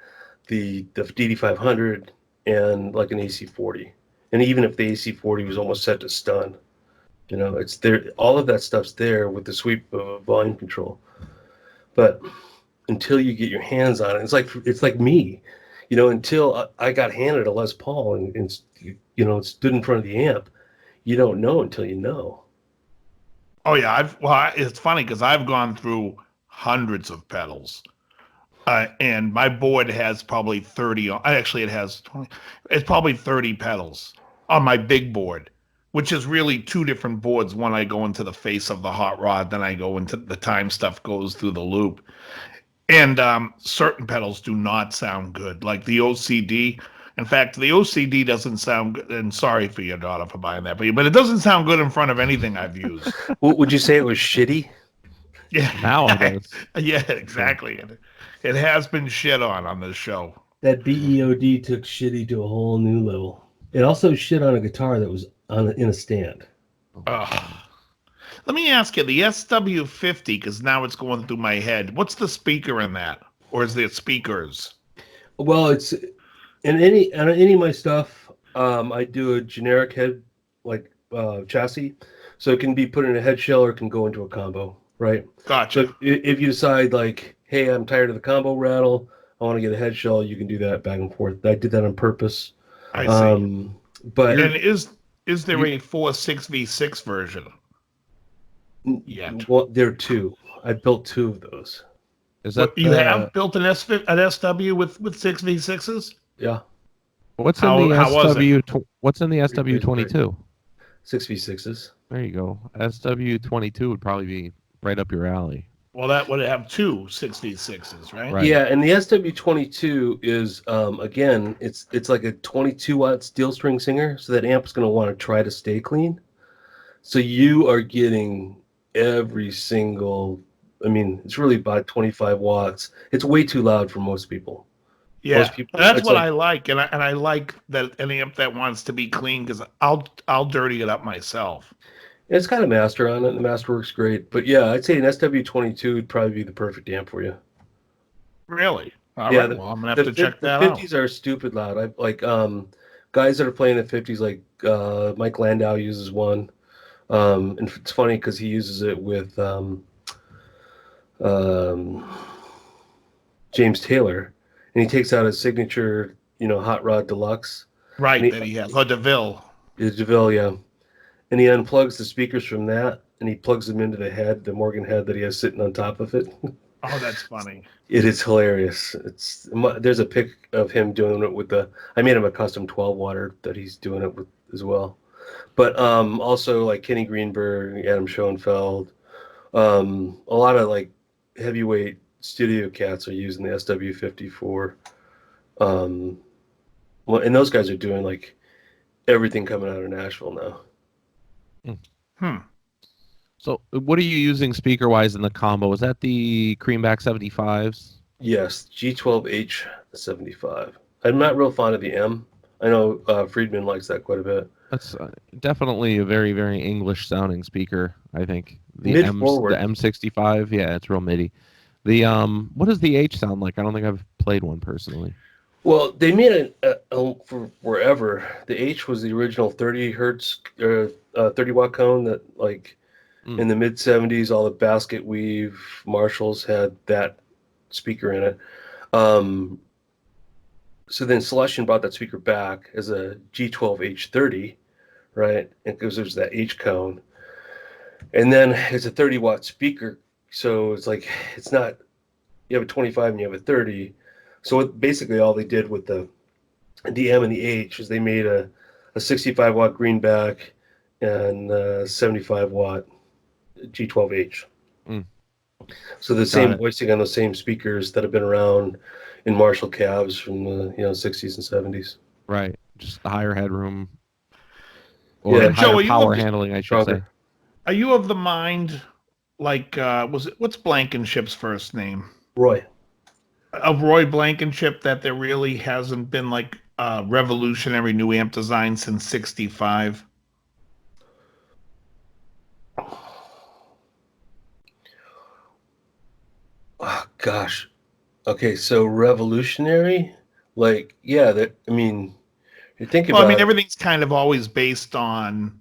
the DD500, and like an AC40. And even if the AC40 was almost set to stun, it's there. All of that stuff's there with the sweep of volume control. But until you get your hands on it, it's like me, until I got handed a Les Paul and stood in front of the amp, you don't know until you know. Oh yeah, it's funny because I've gone through hundreds of pedals, and my board has probably 30. Actually, it has 20. It's probably 30 pedals, on my big board, which is really two different boards. One I go into the face of the hot rod, then I go into the time stuff goes through the loop. And certain pedals do not sound good, like the OCD. In fact, the OCD doesn't sound good. And sorry for your daughter for buying that, but it doesn't sound good in front of anything I've used. Would you say it was shitty? Yeah, Nowadays. yeah, exactly. It has been shit on this show. That BEOD took shitty to a whole new level. It also shit on a guitar that was in a stand. Let me ask you, the SW50, because now it's going through my head. What's the speaker in that, or is there speakers? Well, it's in any of my stuff. I do a generic head chassis, so it can be put in a head shell or it can go into a combo, right? Gotcha. So if you decide like, hey, I'm tired of the combo rattle, I want to get a head shell, you can do that back and forth. I did that on purpose. I see. But and is there a 4.6v6 version? Yet. Well, there are two. I built two of those. Is that you have built an SW with 6v6s? Yeah. What's in the What's in the SW22? 6v6s. There you go. SW22 would probably be right up your alley. Well, that would have two 6v6s, right? Yeah, and the SW22 is again, it's like a 22-watt steel string singer, so that amp's going to want to try to stay clean. So you are getting every single. I mean, it's really about 25 watts. It's way too loud for most people. Yeah, most people, that's what I like, and I like that an amp that wants to be clean because I'll dirty it up myself. It's got a master on it, and the master works great. But yeah, I'd say an SW22 would probably be the perfect amp for you. Really? All yeah, right, well, I'm gonna have to check that out. out. The 50s are stupid loud. I like guys that are playing the 50s, like Mike Landau uses one. And it's funny because he uses it with James Taylor, and he takes out his signature, Hot Rod Deluxe. Right, that he has. Oh, DeVille. DeVille, yeah. And he unplugs the speakers from that, and he plugs them into the Morgan head that he has sitting on top of it. Oh, that's funny. It is hilarious. There's a pic of him doing it with I made him a custom 12-watter that he's doing it with as well. But also like Kenny Greenberg, Adam Schoenfeld, a lot of like heavyweight studio cats are using the SW54. And those guys are doing like everything coming out of Nashville now. So what are you using speaker-wise in the combo? Is that the Creamback 75s? Yes, G12H 75. I'm not real fond of the M. I know Friedman likes that quite a bit. That's definitely a very, very English-sounding speaker, I think. The Mid-forward. The M65, yeah, it's real MIDI. The what does the H sound like? I don't think I've played one personally. Well, they made it for forever. The H was the original 30 hertz, 30-watt cone that, like, in the mid-70s, all the basket weave Marshalls had that speaker in it. So then Celestion bought that speaker back as a G12H30, right? Because there's that H cone. And then it's a 30-watt speaker. So it's like, it's not, you have a 25 and you have a 30. So basically all they did with the M and the H is they made a 65-watt greenback and a 75-watt G12H. So the same voicing on the same speakers that have been around in Marshall cabs from the 60s and 70s. Right, just the higher headroom, or Yeah, higher Joe, power handling, I should say. Are you of the mind, like, what's Blankenship's first name? Roy. Of Roy Blankenship, that there really hasn't been like a revolutionary new amp design since '65. Oh gosh. Okay, so revolutionary, like, yeah. You're thinking Well, about. I mean, everything's kind of always based on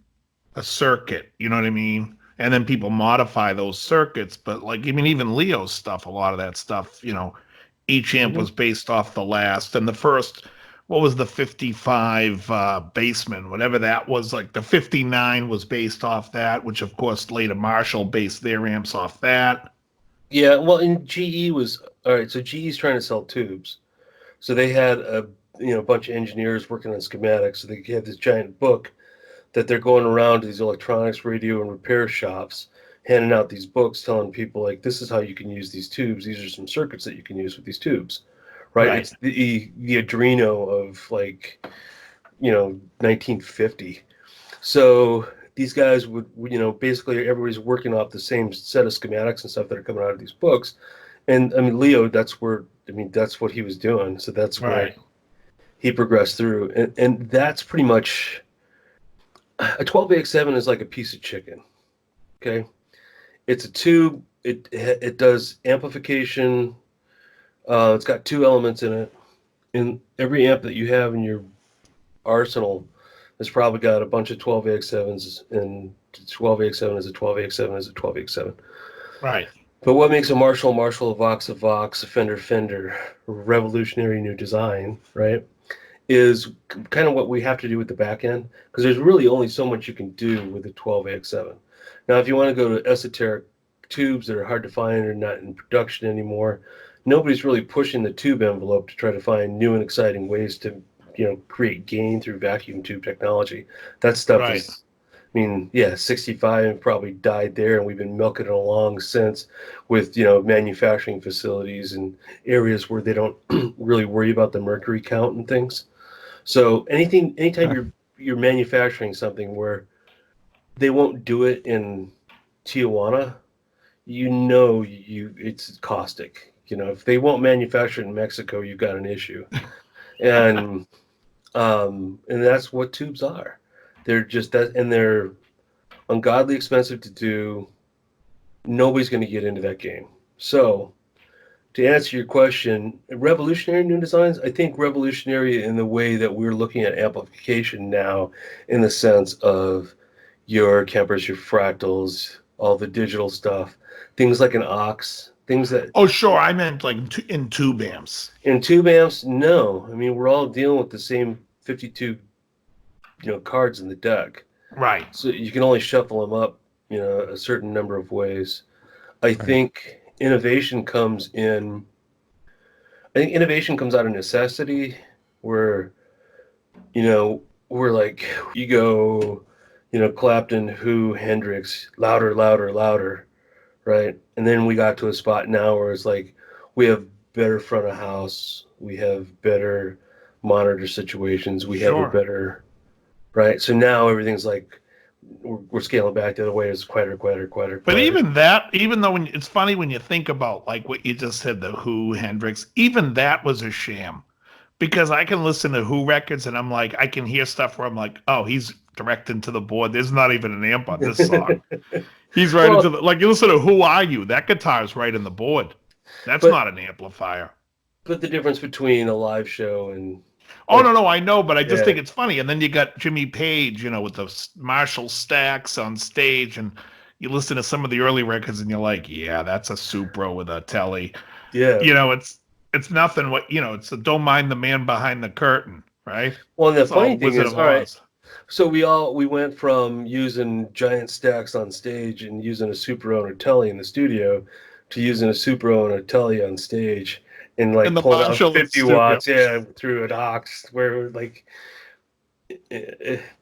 a circuit. You know what I mean? And then people modify those circuits. But like, I mean, even Leo's stuff, a lot of that stuff, each amp was based off the last. And the first, what was the 55 Bassman, whatever that was, like the 59 was based off that, which of course later Marshall based their amps off that. Yeah, well, in GE was all right. So GE's trying to sell tubes, so they had a a bunch of engineers working on schematics. So they have this giant book that they're going around to these electronics, radio, and repair shops, handing out these books, telling people like, this is how you can use these tubes. These are some circuits that you can use with these tubes, right? It's the Arduino of like, 1950. So these guys would, basically everybody's working off the same set of schematics and stuff that are coming out of these books. And I mean, Leo, that's what he was doing. So that's where he progressed through. And that's pretty much, a 12AX7 is like a piece of chicken. Okay. It's a tube. It does amplification. It's got 2 elements in it. And every amp that you have in your arsenal has probably got a bunch of 12AX7s, and 12AX7 is a 12AX7 is a 12AX7. Right. But what makes a Marshall, a Vox, a Fender, revolutionary new design, right, is kind of what we have to do with the back end, because there's really only so much you can do with a 12AX7. Now, if you want to go to esoteric tubes that are hard to find or not in production anymore, nobody's really pushing the tube envelope to try to find new and exciting ways to create gain through vacuum tube technology. That stuff is, 65 probably died there, and we've been milking it along since with, manufacturing facilities and areas where they don't really worry about the mercury count and things. So anytime you're manufacturing something where they won't do it in Tijuana, it's caustic. If they won't manufacture it in Mexico, you've got an issue. And that's what tubes are. They're just that, and they're ungodly expensive to do. Nobody's going to get into that game. So, to answer your question, revolutionary new designs, I think revolutionary in the way that we're looking at amplification now, in the sense of your Kempers, your fractals, all the digital stuff, things like an aux, things that... Oh, sure. I meant like in tube amps. In tube amps, no. I mean, we're all dealing with the same 52, cards in the deck. Right. So you can only shuffle them up, a certain number of ways. I think innovation comes out of necessity, where, we're like, you go, Clapton, Who, Hendrix, louder, louder, louder, right? And then we got to a spot now where it's like, we have better front of house, we have better monitor situations, we have a better, right? So now everything's like, we're scaling back the other way. It's quieter. But even though it's funny when you think about like what you just said, the Who, Hendrix, even that was a sham, because I can listen to Who records and I'm like, I can hear stuff where I'm like, oh, he's directing to the board. There's not even an amp on this song. He's right into like, you listen to Who Are You? That guitar's right in the board. That's not an amplifier. But the difference between a live show and... Oh, no, I know, but I just think it's funny. And then you got Jimmy Page, with the Marshall stacks on stage, and you listen to some of the early records and you're like, yeah, that's a Supra with a telly. Yeah. It's nothing it's a don't mind the man behind the curtain, right? Well, and the funny thing is, all right, so we went from using giant stacks on stage and using a Supra on a telly in the studio to using a Supra on a telly on stage. And like pulling out 50 watts, through an aux, where like,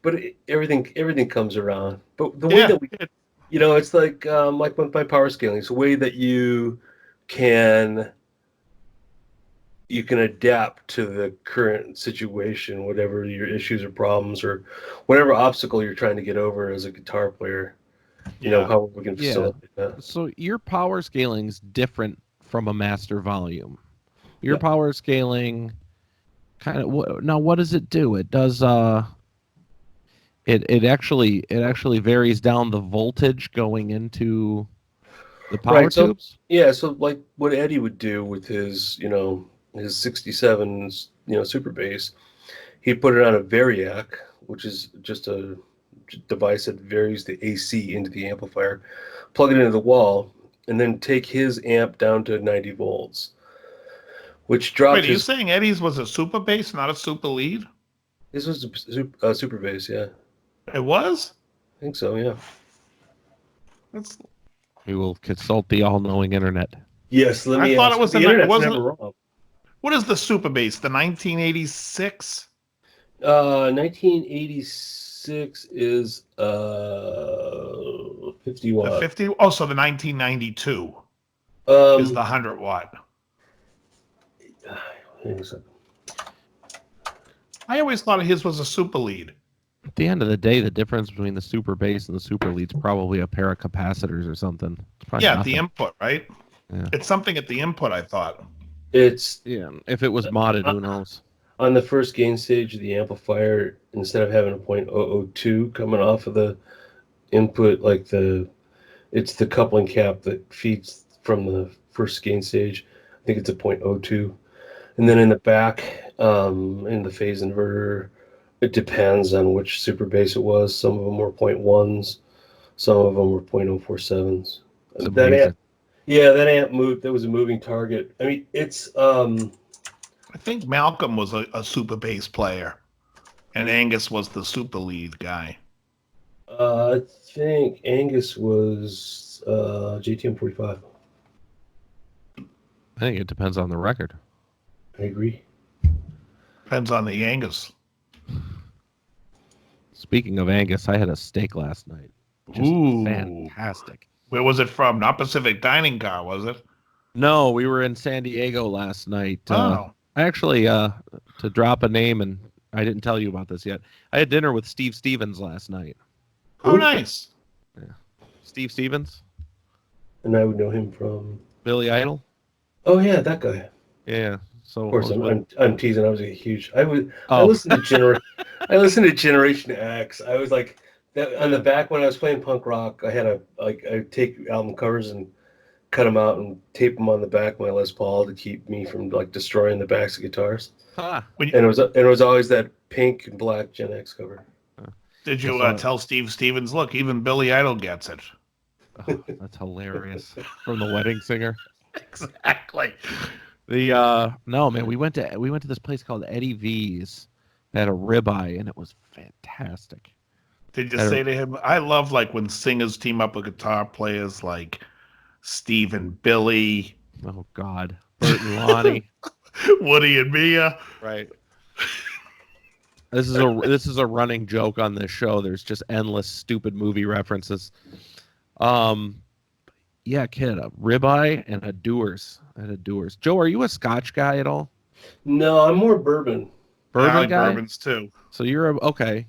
but everything comes around. But the way that we, it's like with my power scaling, it's a way that you can adapt to the current situation, whatever your issues or problems or whatever obstacle you're trying to get over as a guitar player. How we can facilitate that. So your power scaling is different from a master volume. Your power scaling kind of what does it do? It does it actually varies down the voltage going into the power tubes. So like what Eddie would do with his his 67s super bass, he'd put it on a Variac, which is just a device that varies the AC into the amplifier, plug it into the wall, and then take his amp down to 90 volts. Which dropped. Wait, are you saying Eddie's was a super bass, not a super lead? This was a super bass, yeah. It was? I think so, yeah. We will consult the all-knowing internet. Yes, I thought it was the internet's never wrong. What is the super bass? The 1986? 1986 is 50 The watt. 50? Oh, so the 1992 is the 100 watt. Hang on a second. I always thought his was a super lead. At the end of the day, the difference between the super bass and the super lead's probably a pair of capacitors or something. It's probably Yeah, nothing. the input, right? Yeah. It's something at the input, I thought. It's If it was modded, who knows? on the first gain stage of the amplifier. Instead of having a .002 coming off of the input, it's the coupling cap that feeds from the first gain stage. I think it's a .02, and then in the back, in the phase inverter, it depends on which super bass it was. Some of them were .1s, some of them were .047s. That amp, that amp moved. That was a moving target. I mean, it's I think Malcolm was a super bass player, and Angus was the super lead guy. I think Angus was JTM 45. I think it depends on the record. I agree. Depends on the Angus. Speaking of Angus, I had a steak last night. Just Ooh. fantastic. Where was it from? Not Pacific Dining Car, was it? No, we were in San Diego last night. Oh. I actually, to drop a name, and I didn't tell you about this yet. I had dinner with Steve Stevens last night. Oh, nice. Yeah. Steve Stevens? And I would know him from Billy Idol? Oh yeah, that guy. Yeah. So Of course, I'm teasing. I was a huge. I Oh. listened to I listened to Generation X. I was like that on the back when I was playing punk rock. I take album covers and cut them out and tape them on the back of my Les Paul to keep me from destroying the backs of guitars. Huh. And it was always that pink and black Gen X cover. Did you tell Steve Stevens, look, even Billy Idol gets it? Oh, that's hilarious. From the Wedding Singer. Exactly. No, man, we went to this place called Eddie V's. They had a ribeye, and it was fantastic. Did you say to him, I love when singers team up with guitar players like Steve and Billy. Oh God, Bert and Lonnie, Woody and Mia. Right. This is a running joke on this show. There's just endless stupid movie references. Yeah, kid, a ribeye and a Dewar's. Joe, are you a Scotch guy at all? No, I'm more bourbon. I like guy? bourbons too. So you're okay.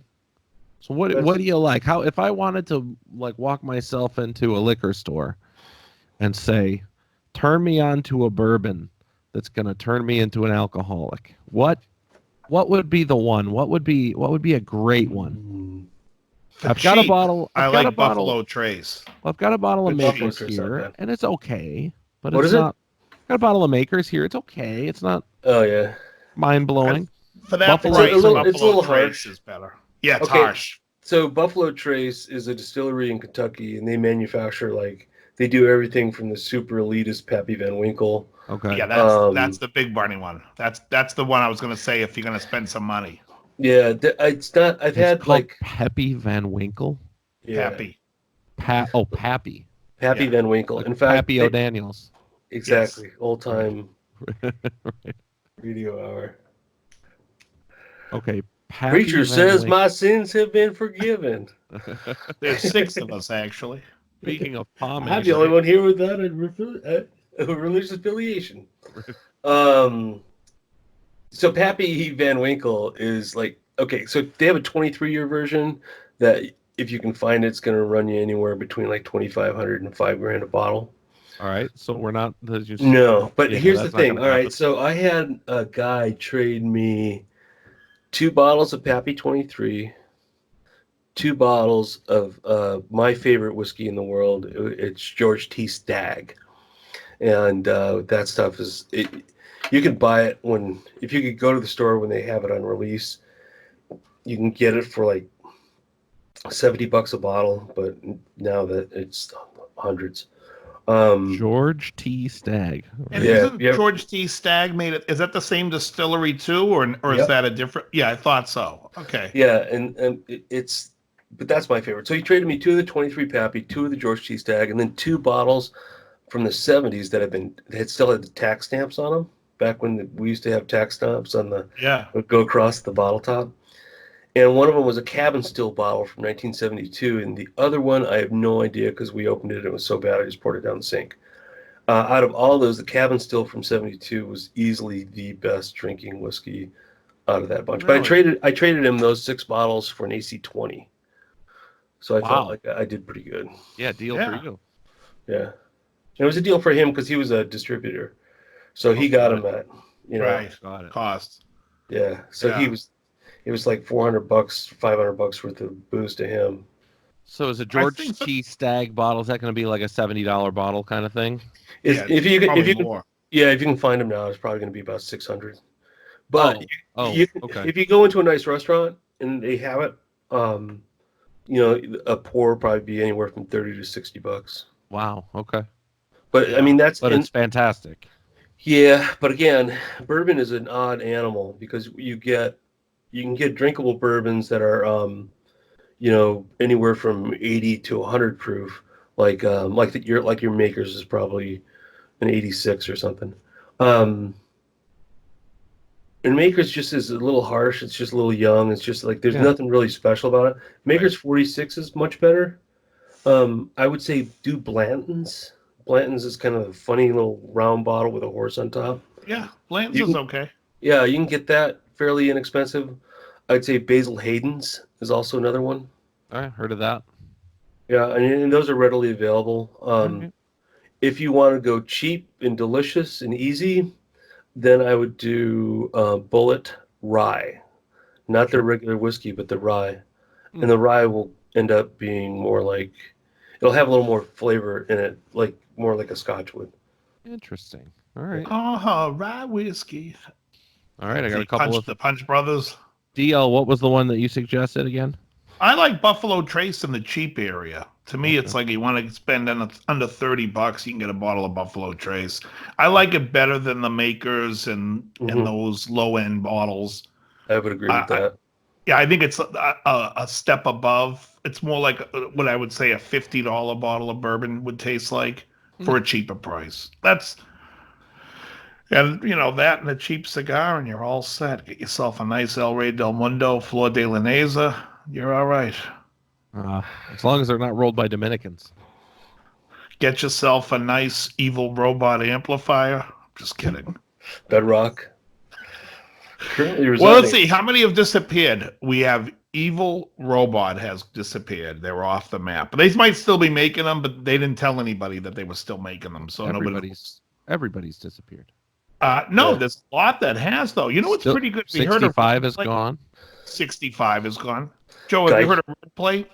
So what do you like? How if I wanted to walk myself into a liquor store and say, turn me on to a bourbon that's gonna turn me into an alcoholic, what would be the one? What would be a great one? I've got a bottle. I like Buffalo Trace. I've got a bottle of Buffalo Makers Trace, here, okay. and it's okay, but What it's is it? not. Got a bottle of Makers here. It's okay. It's not Oh yeah. mind blowing. For that Buffalo- price, it's a little Buffalo Trace harsh. is better. Yeah, it's Okay. harsh. So Buffalo Trace is a distillery in Kentucky, and they manufacture they do everything from the super elitist Pappy Van Winkle. Okay. Yeah, that's the big Barney one. That's the one I was gonna say if you're gonna spend some money. Yeah, it's not. I've had called Peppy Van Winkle. yeah, Pappy. Pappy. Pappy Yeah. Van Winkle. In fact, Pappy O'Daniels. exactly, old time Right. radio hour. Okay. Pappy Preacher Van says Winkle. my sins have been forgiven. There's 6 of us actually. Speaking of pomade, I'm the only one here without a religious affiliation. So Pappy Van Winkle is okay. So they have a 23-year version that if you can find it, it's going to run you anywhere between $2,500 and $5,000 a bottle. All right, so we're not. No, but Yeah, here's the that's not thing. gonna All right, happen. so I had a guy trade me 2 bottles of Pappy 23, 2 bottles of my favorite whiskey in the world. It's George T. Stagg, and that stuff is. You can buy it if you could go to the store when they have it on release. You can get it for $70 a bottle, but now that it's hundreds. George T. Stagg. And Yeah, isn't yeah. George T. Stagg made it? Is that the same distillery too, or is Yep. that a different? Yeah, I thought so. Okay. Yeah, and but that's my favorite. So he traded me 2 of the 23 Pappy, 2 of the George T. Stagg, and then 2 bottles from the 70s that had still had the tax stamps on them. back when we used to have tack stomps on the Yeah. would go across the bottle top. And one of them was a cabin still bottle from 1972, and the other one I have no idea because we opened it and it was so bad I just poured it down the sink. Out of all those, the cabin still from '72 was easily the best drinking whiskey out of that bunch. Really? But I traded him those 6 bottles for an AC-20, so I felt Wow. like I did pretty good. Yeah, deal Yeah. for you. Yeah, and it was a deal for him because he was a distributor, so he got him at Right. Got it. Cost. yeah. So Yeah. it was like $400, $500 worth of booze to him. So is a George think so. T. Stagg bottle, is that going to be like a $70 bottle kind of thing? Yeah, If you probably can, more. yeah, if you can find them now, it's probably going to be about 600. But Okay. if you go into a nice restaurant and they have it, a pour will probably be anywhere from $30 to $60. Wow. Okay. But I mean, But it's fantastic. yeah. But again, bourbon is an odd animal because you can get drinkable bourbons that are anywhere from 80 to 100 proof. Like your Maker's is probably an 86 or something. And Maker's just is a little harsh. It's just a little young. It's just like there's nothing really special about it. Maker's 46 is much better. I would say do Blanton's. Blanton's is kind of a funny little round bottle with a horse on top. Yeah, Blanton's is okay. Yeah, you can get that fairly inexpensive. I'd say Basil Hayden's is also another one. All right, heard of that. Yeah, and those are readily available. If you want to go cheap and delicious and easy, then I would do Bullet Rye. Not the regular whiskey, but the rye. And the rye will end up being more like, it'll have a little more flavor in it, like more like a Scotch would. Interesting. All right. Rye whiskey. All right, I got a couple of the Punch Brothers. DL, what was the one that you suggested again? I like Buffalo Trace in the cheap area. To me, it's like you want to spend under $30, you can get a bottle of Buffalo Trace. I like it better than the Makers and those low end bottles. I would agree with that. I think it's a step above. It's more like what I would say a $50 bottle of bourbon would taste like for a cheaper price. That and a cheap cigar and you're all set. Get yourself a nice El Rey del Mundo Flor de la Neza. You're all right. As long as they're not rolled by Dominicans. Get yourself a nice evil robot amplifier. Just kidding. Bedrock. Well, let's see. How many have disappeared? We have Evil Robot has disappeared. They were off the map. They might still be making them, but they didn't tell anybody that they were still making them. So everybody's disappeared. No, there's a lot that has, though. You know what's pretty good? 65 is gone. 65 is gone. Joe, have you heard of Red Plate?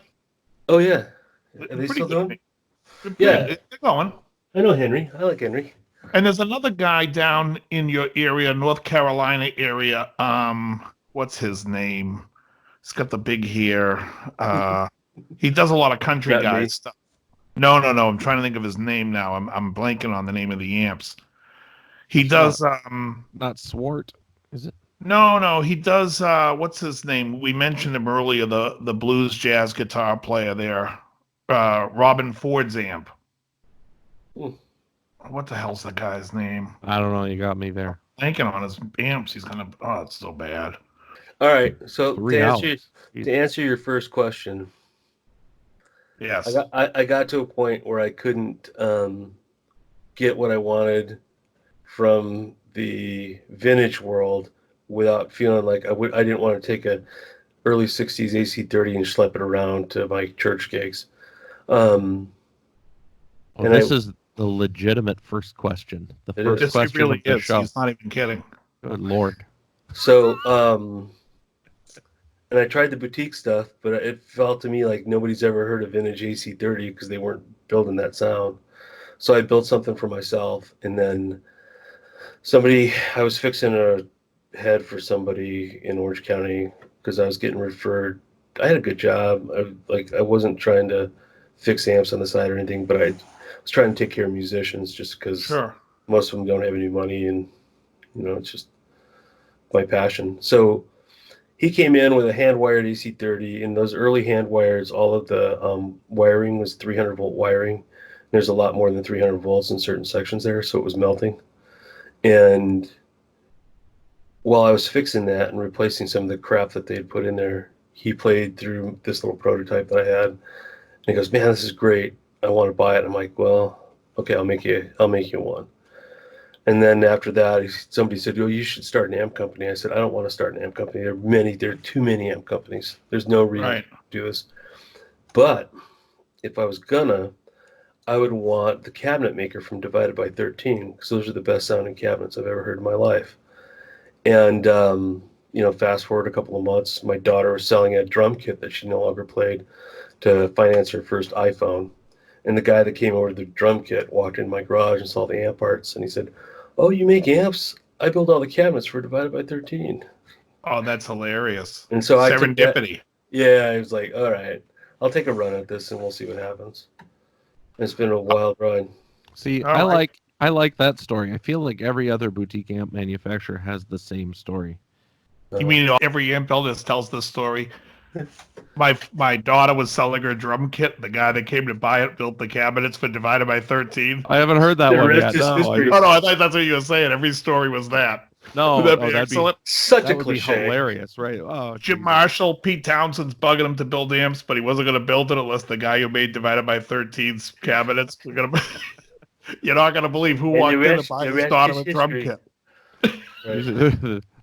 Oh, yeah. Are they still going? Yeah. They're going. I know Henry. I like Henry. And there's another guy down in your area, North Carolina area. What's his name? He's got the big hair. He does a lot of country guy stuff. No. I'm trying to think of his name now. I'm blanking on the name of the amps. He does not Swart, is it? No, he does what's his name? We mentioned him earlier, the blues jazz guitar player there. Robin Ford's amp. What the hell's the guy's name? I don't know. You got me there. Blanking on his amps. He's gonna. Oh, it's so bad. All right. So to answer your first question, yes, I got to a point where I couldn't get what I wanted from the vintage world without feeling like I didn't want to take a early '60s AC30 and schlep it around to my church gigs. This is the legitimate first question. The first question really of the is. show. He's not even kidding. Good Lord. So, and I tried the boutique stuff, but it felt to me like nobody's ever heard of vintage AC30 because they weren't building that sound. So I built something for myself, and then I was fixing a head for somebody in Orange County because I was getting referred. I had a good job. I wasn't trying to fix amps on the side or anything, but I was trying to take care of musicians just because most of them don't have any money, and it's just my passion. So he came in with a hand-wired AC30, and those early hand wires, all of the wiring was 300-volt wiring. There's a lot more than 300 volts in certain sections there, so it was melting. And while I was fixing that and replacing some of the crap that they had put in there, he played through this little prototype that I had. And he goes, "Man, this is great. I want to buy it." I'm like, "Well, okay, I'll make you one." And then after that, somebody said, "Oh, you should start an amp company." I said, "I don't want to start an amp company. There are too many amp companies. There's no reason to do this. But if I was gonna, I would want the cabinet maker from Divided by 13, because those are the best sounding cabinets I've ever heard in my life." And fast forward a couple of months, my daughter was selling a drum kit that she no longer played to finance her first iPhone. And the guy that came over to the drum kit walked in my garage and saw the amp parts, and he said, "Oh, you make amps? I build all the cabinets for Divided by 13." Oh, that's hilarious. And so serendipity. I was like, "All right, I'll take a run at this, and we'll see what happens." It's been a wild ride. See, I like that story. I feel like every other boutique amp manufacturer has the same story. You mean every amp builder tells this story? My daughter was selling her drum kit. The guy that came to buy it built the cabinets for Divided by 13. I haven't heard that one yet. No, I thought that's what you were saying. Every story was that. No, that'd be excellent. Such that a would cliche. be hilarious, right? Oh, Jim Marshall, Pete Townsend's bugging him to build amps, but he wasn't going to build it unless the guy who made Divided by 13's cabinets were going to. You're not going to believe who walked in to buy his daughter a drum kit.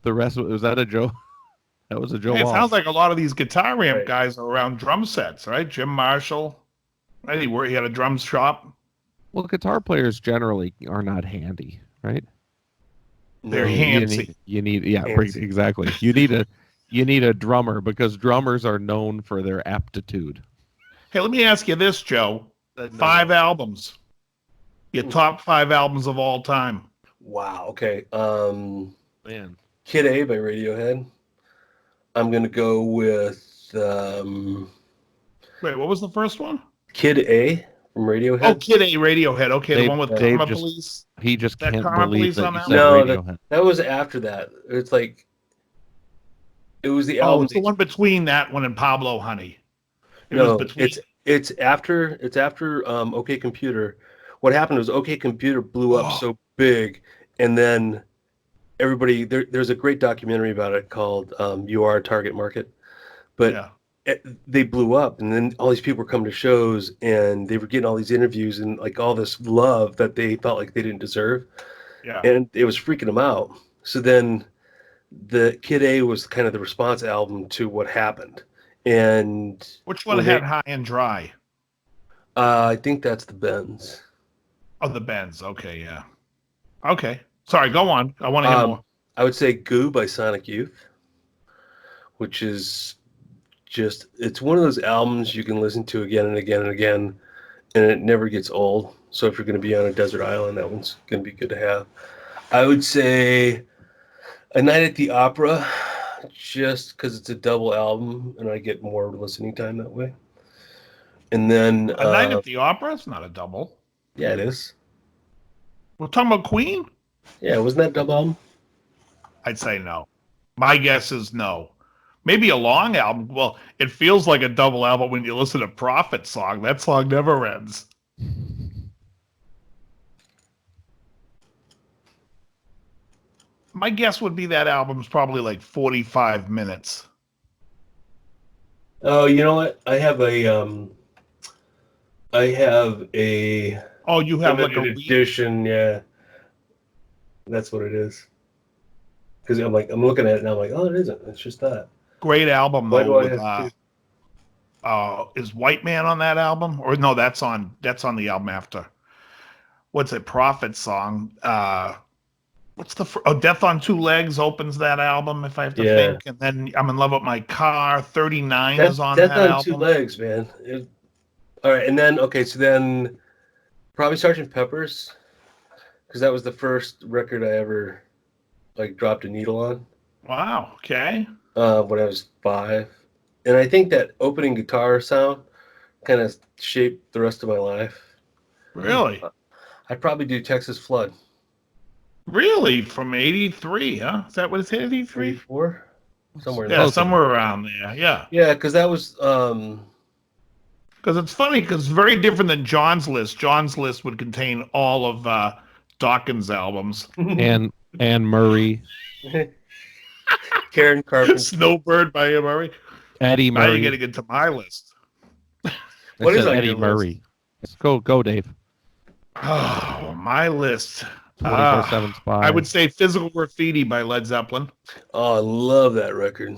The rest was that a Joe? That was a Joe. Hey, it Walsh. sounds like a lot of these guitar amp guys are around drum sets, right? Jim Marshall, right? He had a drum shop. Well, guitar players generally are not handy, right? They're handsy. You need exactly. You need a drummer, because drummers are known for their aptitude. Hey, let me ask you this, Joe. 5 albums. Your top 5 albums of all time. Wow. Okay. Man. Kid A by Radiohead. I'm gonna go with Wait, what was the first one? Kid A from Radiohead. Oh, Kid A, Radiohead. Okay, Dave, the one with Dave Karma just, Police. He just That can't Karma believe Police that on you that said No, Radiohead. that was after that. It's like it was the album. Oh, it's the one between that one and Pablo Honey. It's after OK Computer. What happened was OK Computer blew up so big, and then everybody there's a great documentary about it called "You Are Target Market," but they blew up, and then all these people were coming to shows, and they were getting all these interviews and like all this love that they felt like they didn't deserve. Yeah, and it was freaking them out. So then the Kid A was kind of the response album to what happened. And which one had High and Dry? I think that's the Benz. Oh, the Benz. Okay, yeah. Okay. Sorry, go on. I want to hear more. I would say Goo by Sonic Youth, which is it's one of those albums you can listen to again and again and again, and it never gets old. So if you're going to be on a desert island, that one's going to be good to have. I would say A Night at the Opera, just because it's a double album and I get more listening time that way. And then A Night at the Opera? It's not a double. Yeah, it is. We're talking about Queen? Yeah, wasn't that a double album? I'd say no. My guess is no. Maybe a long album. Well, it feels like a double album when you listen to Prophet Song. That song never ends. My guess would be that album's probably like 45 minutes. Oh, you know what? I have a Oh, you have like limited edition, yeah. That's what it is. Because I'm looking at it and I'm like, oh, it isn't. It's just that. Great album Why though. do I have Is White Man on that album? Or no, that's on the album after. What's it? Prophet Song. What's the Death on Two Legs opens that album, if I have to think. And then I'm in Love with My Car. 39 is on that album. Death on Two Legs, man. All right, and then so then probably Sgt. Pepper's, because that was the first record I ever dropped a needle on. Wow. Okay. When I was 5, and I think that opening guitar sound kind of shaped the rest of my life. Really? I'd probably do Texas Flood. Really? From 83, huh? Is that what it's 83? 84? Somewhere. Yeah, somewhere around there. Yeah. Yeah, because that was. Because it's funny, because it's very different than John's list. John's list would contain all of Dawkins' albums. and Murray. Karen Carpenter. Snowbird by Murray. Eddie Now you're Murray. getting into my list. What is on Eddie your Murray? Go, Dave. Oh, my list. 24/7 Spy. I would say Physical Graffiti by Led Zeppelin. Oh, I love that record.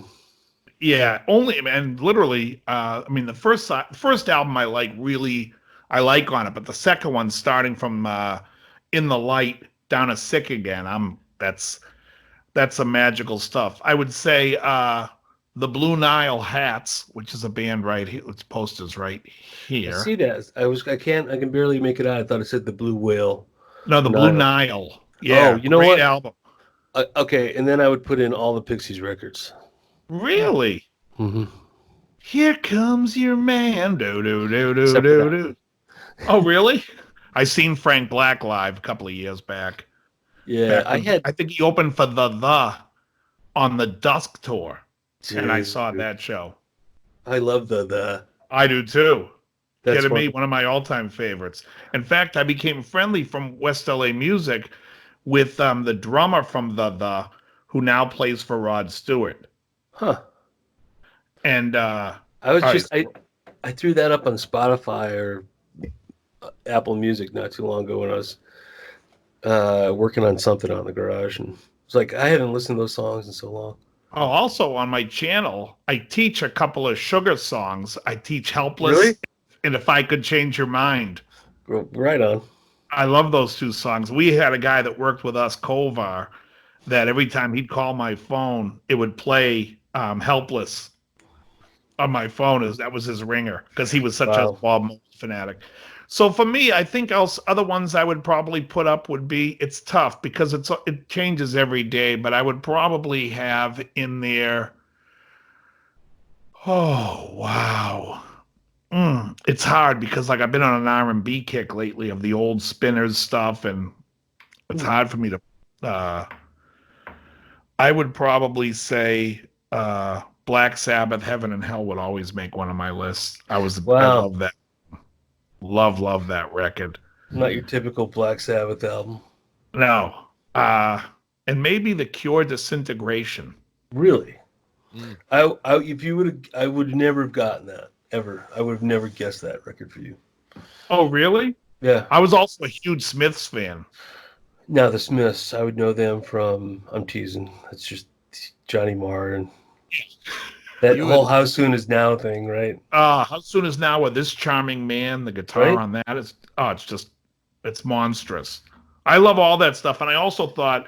Yeah, and literally, I mean, the first album I like on it, but the second one, starting from In the Light down to Sick Again, that's some magical stuff. I would say the Blue Nile Hats, which is a band right here. Its posters right here. I see that. I can barely make it out. I thought it said the Blue Whale. No, the Blue Nile. Yeah, you know great what? album. Okay, and then I would put in all the Pixies records. Really? Mm-hmm. Here comes your man. Do do do do do do. Oh, really? I seen Frank Black live a couple of years back. Yeah, I think he opened for the on the Dusk tour, and I saw that show. I love the. I do too. That's Kidding me? One of my all-time favorites. In fact, I became friendly from West LA Music with the drummer from the who now plays for Rod Stewart. Huh. And I threw that up on Spotify or Apple Music not too long ago when I was working on something out in the garage, and it's like I haven't listened to those songs in so long. Oh, also on my channel, I teach a couple of Sugar songs. I teach Helpless Really? and If I Could Change Your Mind. Right on. I love those two songs. We had a guy that worked with us, Kovar, that every time he'd call my phone, it would play Helpless on my phone. That was his ringer because he was such a Bob Mould fanatic. So for me, I think other ones I would probably put up would be, it's tough because it changes every day, but I would probably have in there, oh, wow. It's hard because like I've been on an R&B kick lately of the old Spinners stuff, and it's hard for me to, I would probably say Black Sabbath, Heaven and Hell would always make one of my lists. I love that. Love that record. Not your typical Black Sabbath album. No. And maybe The Cure, Disintegration. Really? I would never have gotten that ever. I would have never guessed that record for you. Oh, really? Yeah. I was also a huge Smiths fan. Now the Smiths, I would know them from. I'm teasing. It's just Johnny Marr and that whole How Soon Is Now thing, right? How Soon Is Now with This Charming Man, the guitar on that is, it's monstrous. I love all that stuff. And I also thought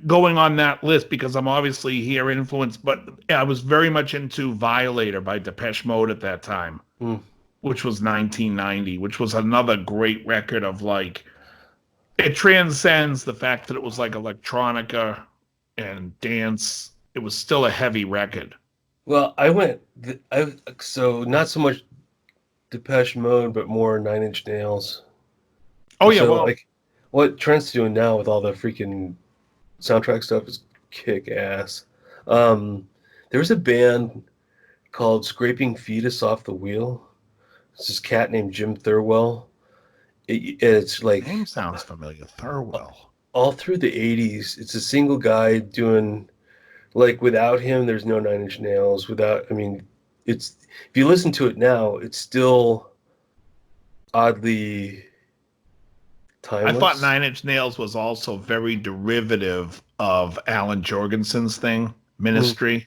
going on that list, because I'm obviously here influenced, but I was very much into Violator by Depeche Mode at that time, which was 1990, which was another great record of like, it transcends the fact that it was like electronica and dance. It was still a heavy record. Well, so not so much Depeche Mode, but more Nine Inch Nails. Oh yeah, so, like what Trent's doing now with all the freaking soundtrack stuff is kick ass. There's a band called Scraping Fetus Off the Wheel. It's this cat named Jim Thirlwell. It's like name sounds familiar. Thirlwell. All through the 80s, it's a single guy doing. Like without him, there's no Nine Inch Nails. It's if you listen to it now, it's still oddly timeless. I thought Nine Inch Nails was also very derivative of Alan Jorgensen's thing, Ministry.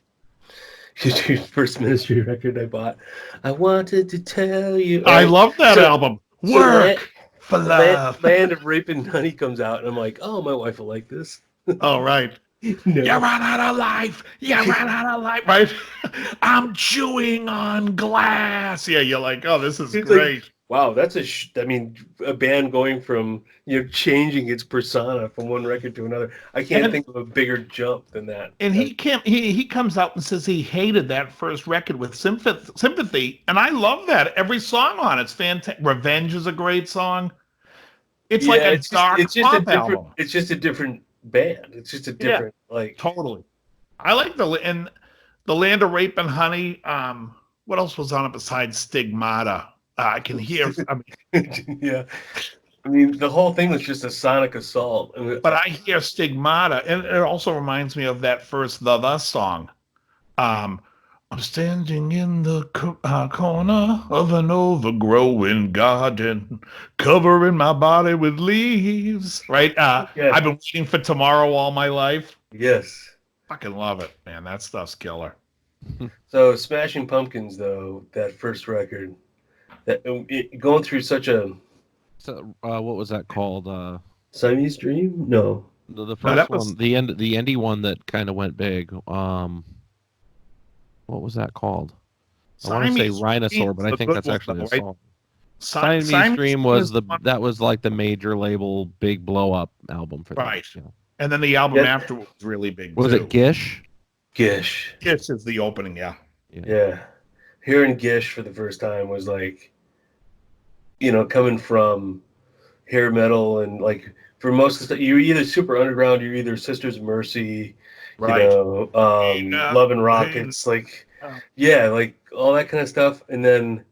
Your first Ministry record I bought. I wanted to tell you. I love that album. Work for love. Land of Rape and Honey comes out, and I'm like, oh, my wife will like this. Oh, right. No. You ran out of life. You ran out of life. Right? I'm chewing on glass. Yeah, you're like, oh, this is great. Like, wow, that's a band going from, changing its persona from one record to another. I can't think of a bigger jump than that. And he comes out and says he hated that first record with Sympathy. And I love that. Every song on it's fantastic. Revenge is a great song. It's like a dark pop album. It's just a different band. It's just a different totally. I like the Land of Rape and Honey. What else was on it besides Stigmata? I can hear. Yeah. I mean, the whole thing was just a sonic assault. I mean, But I hear Stigmata, and it also reminds me of that first The song. Um, I'm standing in the corner of an overgrowing garden, covering my body with leaves. Right? yeah, I've been waiting for tomorrow all my life. yes. Fucking love it, man. That stuff's killer. So Smashing Pumpkins, though, that first record, going through such a So, what was that called? Siamese Dream? No. The No, first that was one, the indie one that kind of went big. What was that called? I want to say Siamese Rhinosaur, Dream's but I the think good that's one, actually though, the right? song. Siamese Siamese Dream was the one- that was like the major label big blow up album for them. Right. You know. And then the album Yeah. after was really big Was too. it Gish? Gish. This is the opening, yeah. Yeah. Hearing Gish for the first time was like, coming from hair metal and like for most of the stuff, you're either super underground, you're either Sisters of Mercy, Right. Love and Rockets, like, yeah, like all that kind of stuff. And then,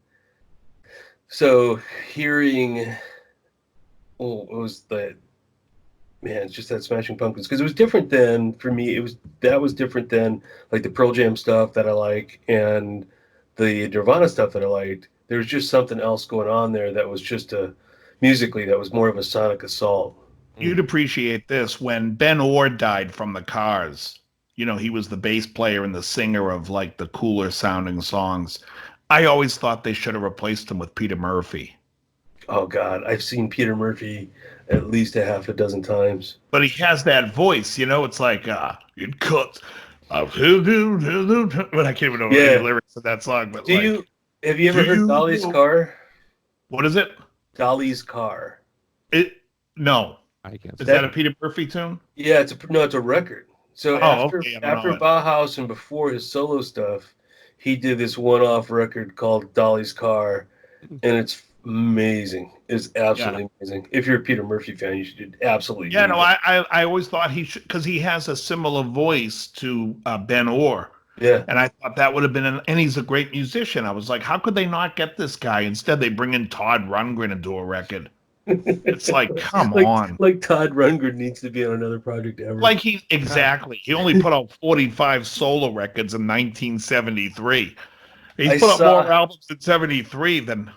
so hearing, what was the, man, it's just that Smashing Pumpkins, because it was different than, for me, that was different than like the Pearl Jam stuff that I like and the Nirvana stuff that I liked. There was just something else going on there that was just musically, that was more of a sonic assault. You'd appreciate this when Ben Orr died from the Cars. He was the bass player and the singer of like the cooler sounding songs. I always thought they should have replaced him with Peter Murphy. Oh God, I've seen Peter Murphy at least a half a dozen times. But he has that voice, it's like it cuts. But I can't even know any lyrics of that song. But have you ever heard Dolly's Car? What is it? Dolly's Car. No. I can't. Is that a Peter Murphy tune? Yeah, it's a record. So after Bauhaus and before his solo stuff, he did this one-off record called Dolly's Car, and it's amazing. It's absolutely amazing. If you're a Peter Murphy fan, you should absolutely. Yeah, no, I always thought he should, because he has a similar voice to Ben Orr. Yeah. And I thought that would have been, and he's a great musician. I was like, how could they not get this guy? Instead, they bring in Todd Rundgren and do a record. It's like, come on. Like Todd Rundgren needs to be on another project ever. Like exactly. He only put out 45 solo records in 1973. He put out more albums in 73 than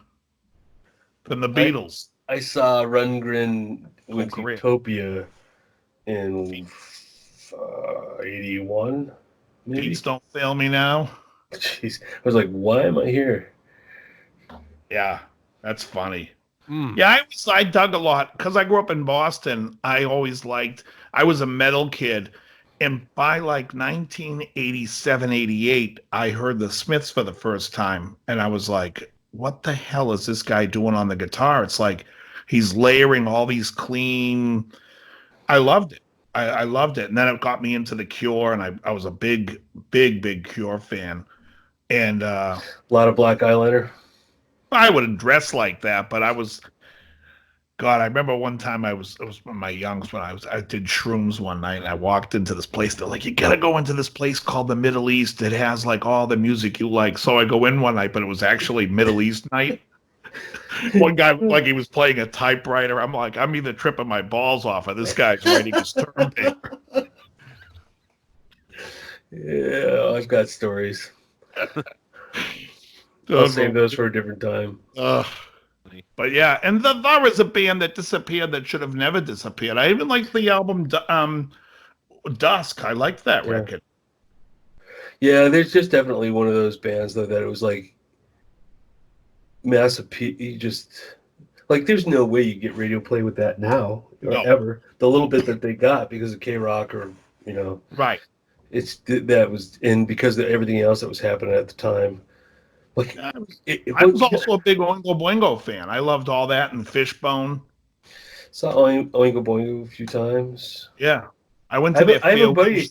the Beatles. I saw Rundgren with Utopia in 81. Maybe. Beats don't fail me now. Jeez, I was like, why am I here? Yeah, that's funny. Yeah, I dug a lot because I grew up in Boston. I was a metal kid. And by like 1987, 88, I heard the Smiths for the first time. And I was like, what the hell is this guy doing on the guitar? It's like he's layering all these clean. I loved it. I loved it. And then it got me into The Cure. And I was a big, big, big Cure fan. And a lot of black eyeliner. I wouldn't dress like that, but I remember one time it was my youngs when I did shrooms one night and I walked into this place. They're like, you gotta go into this place called the Middle East. It has like all the music you like. So I go in one night, but it was actually Middle East night. One guy looked like he was playing a typewriter. I'm like, I'm either tripping my balls off or this guy's writing his term paper. Yeah, I've got stories. I'll save those for a different time. But yeah, and there was a band that disappeared that should have never disappeared. I even liked the album Dusk. I liked that record. Yeah, there's just definitely one of those bands though that it was like massive. Just like there's no way you get radio play with that now or ever. The little bit that they got because of K-Rock or right. That was because of everything else that was happening at the time. Like, I was also a big Oingo Boingo fan. I loved all that and Fishbone. Saw Oingo Boingo a few times. Yeah, I went to their I have a buddy.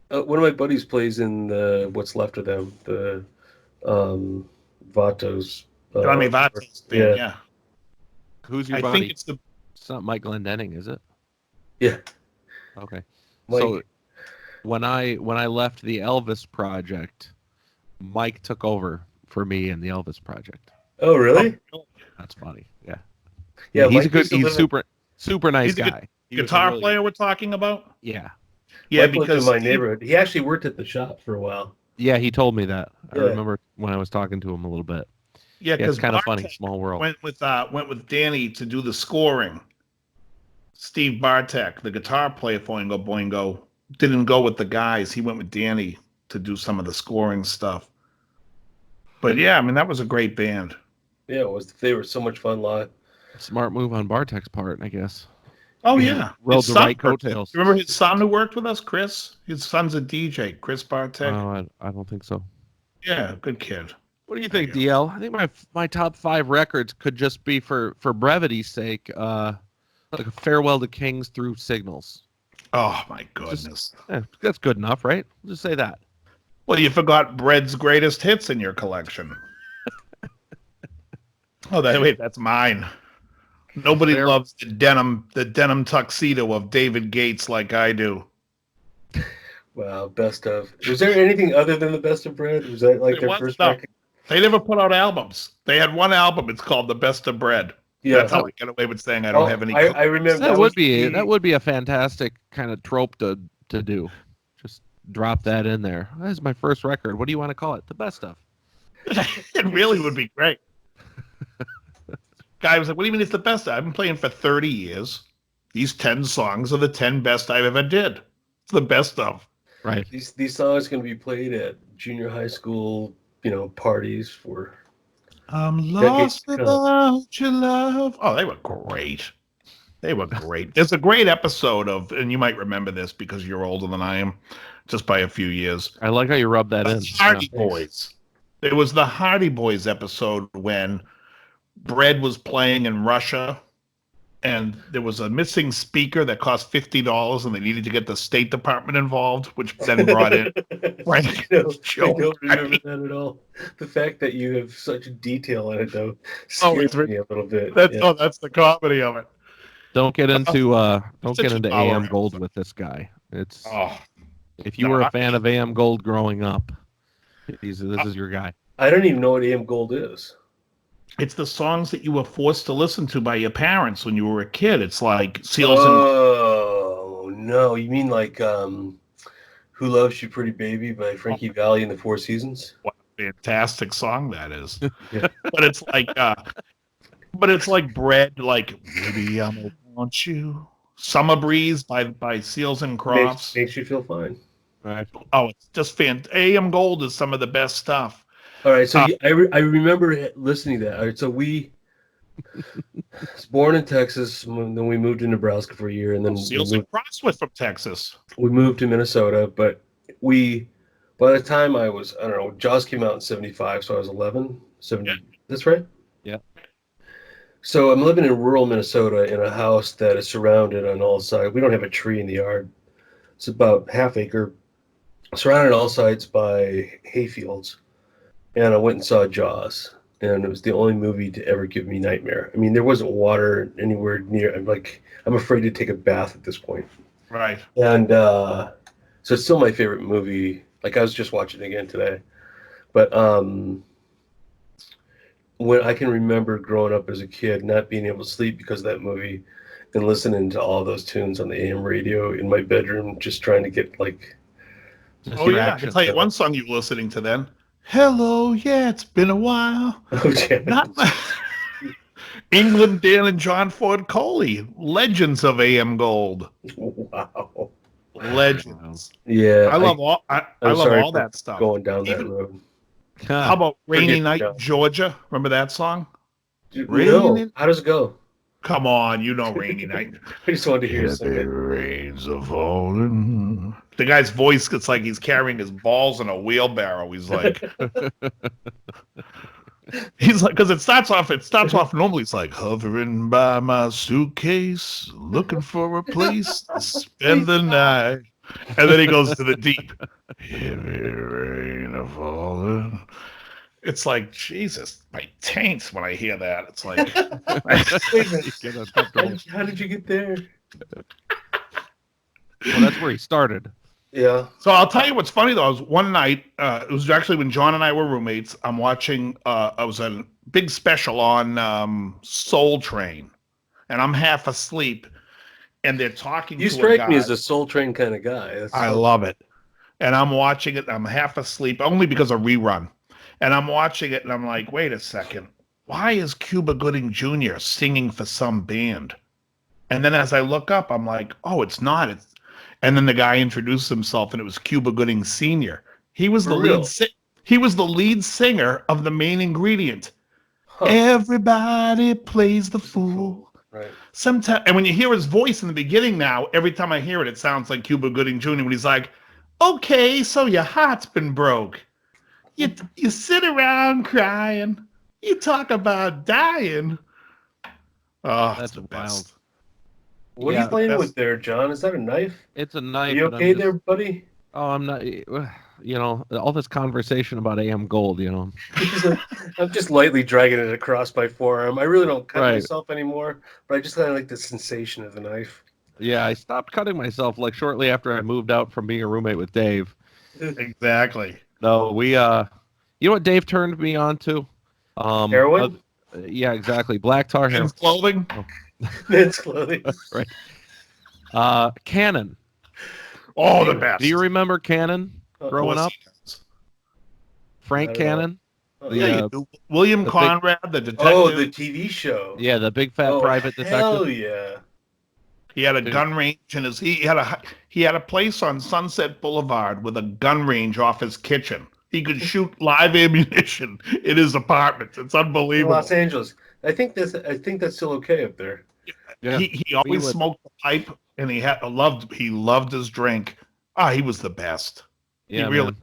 One of my buddies plays in the what's left of them, the Vatos. Johnny Vatos band, yeah. Who's your buddy? I think it's not Mike Glendenning, is it? Yeah. Okay. Mike. So when I left the Elvis project, Mike took over for me in the Elvis project. Oh, really? That's funny. Yeah. Yeah, he's Mike a good, used to he's live super nice He's a good guy. He was a guitar really- player we're talking about. Yeah, Yeah, Mike lived because in my neighborhood. He actually worked at the shop for a while. yeah, he told me that. I Yeah. remember when I was talking to him a little bit. Yeah, Yeah, because it's kind of funny, small world. went with Danny to do the scoring. Steve Bartek, the guitar player for Oingo Boingo, didn't go with the guys. He went with Danny to do some of the scoring stuff. But yeah, I mean that was a great band. Yeah, it was. They were so much fun live. Smart move on Bartek's part, I guess. Oh yeah, Rode His the son right worked- coattails. Remember his son who worked with us, Chris? His son's a DJ, Chris Bartek. Oh, I don't think so. Yeah, good kid. What do you think, DL? I think my top 5 records could just be for brevity's sake, like a Farewell to Kings through Signals. Oh my goodness. That's good enough, right? We'll just say that. Well, you forgot Bread's greatest hits in your collection. Wait, that's mine. Nobody loves the denim tuxedo of David Gates like I do. Wow, best of. Was there anything other than the best of Bread? Was that like their first record? They never put out albums. They had one album. It's called The Best of Bread. Yeah, That's how I get away with saying I don't have any. I remember That would be a fantastic kind of trope to do. Just drop that in there. That's my first record. What do you want to call it? The best of. It really would be great. Guy was like, "What do you mean it's the best? I've been playing for 30 years. These 10 songs are the 10 best I've ever did. It's the best of." Right. These songs can be played at junior high school, parties for. I'm lost without your love. Oh, they were great. They were great. There's a great episode of, and you might remember this because you're older than I am, just by a few years. I like how you rub that in. Hardy Boys. There was the Hardy Boys episode when Bread was playing in Russia, and there was a missing speaker that cost $50, and they needed to get the State Department involved, which then brought in. Right. I don't remember that at all. The fact that you have such detail on it, though, scares me a little bit. That's the comedy of it. Don't get into Such a power AM Gold episode. with this guy. It's Oh, if you were a fan of AM Gold growing up, this is your guy. I don't even know what AM Gold is. it's the songs that you were forced to listen to by your parents when you were a kid. It's like Seals and Oh no, you mean like "Who Loves You, Pretty Baby" by Frankie Valli and the Four Seasons? what a fantastic song that is. Yeah. But it's like Bread, like maybe I want you. Summer Breeze by Seals and Crofts. Makes you feel fine. Right. Oh, it's just fantastic. AM Gold is some of the best stuff. All right, so I remember listening to that. All right, so we was born in Texas, and then we moved to Nebraska for a year, and then Seals and Crofts was from Texas. we moved to Minnesota. But by the time I was, I don't know, Jaws came out in 75, so I was 11. 70, Yeah. That's right? Yeah. So I'm living in rural Minnesota in a house that is surrounded on all sides. We don't have a tree in the yard. It's about half acre, surrounded on all sides by hayfields. And I went and saw Jaws, and it was the only movie to ever give me nightmare. I mean, there wasn't water anywhere near. I'm afraid to take a bath at this point. Right. And so it's still my favorite movie. Like, I was just watching it again today. But when I can remember growing up as a kid, not being able to sleep because of that movie, and listening to all those tunes on the AM radio in my bedroom, just trying to get like. Oh yeah, I can tell you one song you were listening to then. Hello, yeah, it's been a while. Oh, yeah. Not England, Dan, and John Ford Coley, legends of AM Gold. Wow. Legends. Yeah. I love all that stuff. Going down that Even- road. How about Rainy Forget Night Joe. in Georgia? Remember that song? No. How does it go? Come on, you know Rainy Night. I just wanted to hear you sing it. Rains are falling. The guy's voice gets like he's carrying his balls in a wheelbarrow. He's like, because it starts off normally. It's like hovering by my suitcase, looking for a place to spend the night. And then he goes to the deep. Heavy rain are falling. It's like, Jesus, my taints when I hear that. It's like, How did you get there? Well, that's where he started. Yeah. so I'll tell you what's funny though. Is one night, it was actually when John and I were roommates. I'm watching. I was a big special on Soul Train. and I'm half asleep, and they're talking You to a strike guy. me as a Soul Train kind of guy. I love it. And I'm watching it, and I'm half asleep, only because of rerun. And I'm watching it, and I'm like, wait a second. Why is Cuba Gooding Jr. singing for some band? And then as I look up, I'm like, oh, it's not. And then the guy introduced himself, and it was Cuba Gooding Sr. He was For the real? he was the lead singer of The Main Ingredient. Huh. Everybody plays the fool. Right. Sometimes, and when you hear his voice in the beginning now, every time I hear it, it sounds like Cuba Gooding Jr. when he's like, okay, so your heart's been broke. You sit around crying. You talk about dying. Oh, That's the wild. best. What are you playing with there, John? Is that a knife? It's a Are knife. you but okay there, buddy? Oh, I'm not. All this conversation about AM Gold. I'm just lightly dragging it across my forearm. I really don't cut Right. myself anymore, but I just kind of like the sensation of the knife. Yeah, I stopped cutting myself like shortly after I moved out from being a roommate with Dave. Exactly. No, you know what Dave turned me on to? Heroin? Yeah, exactly. Black tar heroin. Men's clothing. Men's clothing. Right. Cannon. Oh, the best. Do you remember Cannon Of growing course up? he does. Frank Not at all. Cannon? Oh, The, Yeah, you do. William the Conrad, the detective. Oh, the TV show. Yeah, the big fat private Hell detective. yeah. He had a Dude. gun range in his. He had a place on Sunset Boulevard with a gun range off his kitchen. He could shoot live ammunition in his apartment. It's In unbelievable. Los Angeles. I think that's still okay up there. Yeah. He always would- smoked a pipe, and he loved his drink. He was the best. Yeah, he really. man.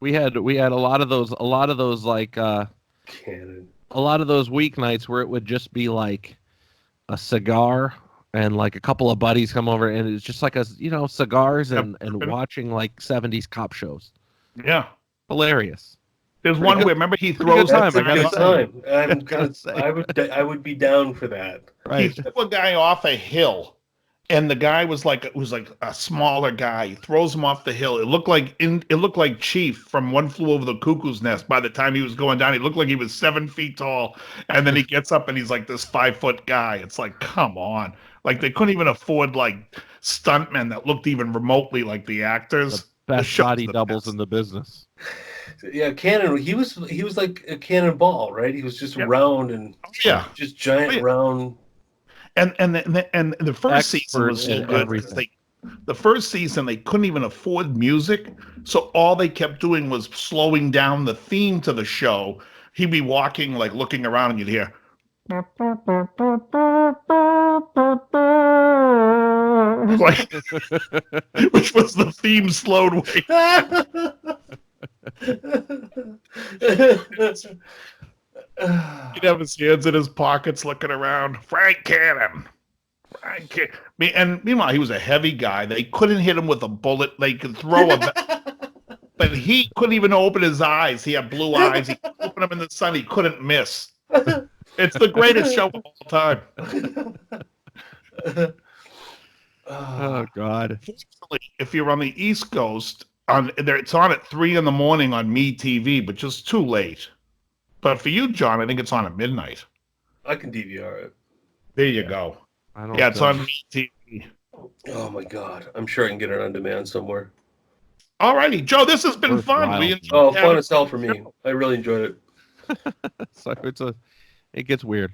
We had a lot of those like Cannon. a lot of those weeknights where it would just be like a cigar and like a couple of buddies come over and it's just like cigars and watching like 70s cop shows. Yeah. Hilarious. There's Pretty one good- where remember he pretty good throws time, That's a I gotta good say. time. I would be down for that. Right. He threw a guy off a hill, and the guy was like a smaller guy. He throws him off the hill. It looked like Chief from One Flew Over the Cuckoo's Nest. By the time he was going down, he looked like he was 7 feet tall. And then he gets up and he's like this 5-foot guy. It's like, come on. Like they couldn't even afford like stuntmen that looked even remotely like the actors. The best show's body the doubles best. in the business. Yeah, Cannon. He was like a cannonball, right? He was just Yep. round and Yeah. just giant Yeah. round. And the first season was so Expert in good. everything. The first season they couldn't even afford music, so all they kept doing was slowing down the theme to the show. He'd be walking, like looking around, and you'd hear, like, which was the theme slowed way. He'd have his hands in his pockets, looking around. Frank Cannon. And meanwhile, he was a heavy guy. They couldn't hit him with a bullet. They could throw him, but he couldn't even open his eyes. He had blue eyes. He could open them in the sun. He couldn't miss. It's the greatest show of all time. Oh God. Fortunately, if you're on the East Coast, it's on at 3 a.m. on MeTV, but just too late. But for you, John, I think it's on at midnight. I can DVR it. There you go. I don't Yeah, it's know. on MeTV. Oh my God! I'm sure I can get it on demand somewhere. All righty, Joe. This has been fun. Worthwhile. We enjoyed Oh, having fun as hell for me. I really enjoyed it. So it gets weird.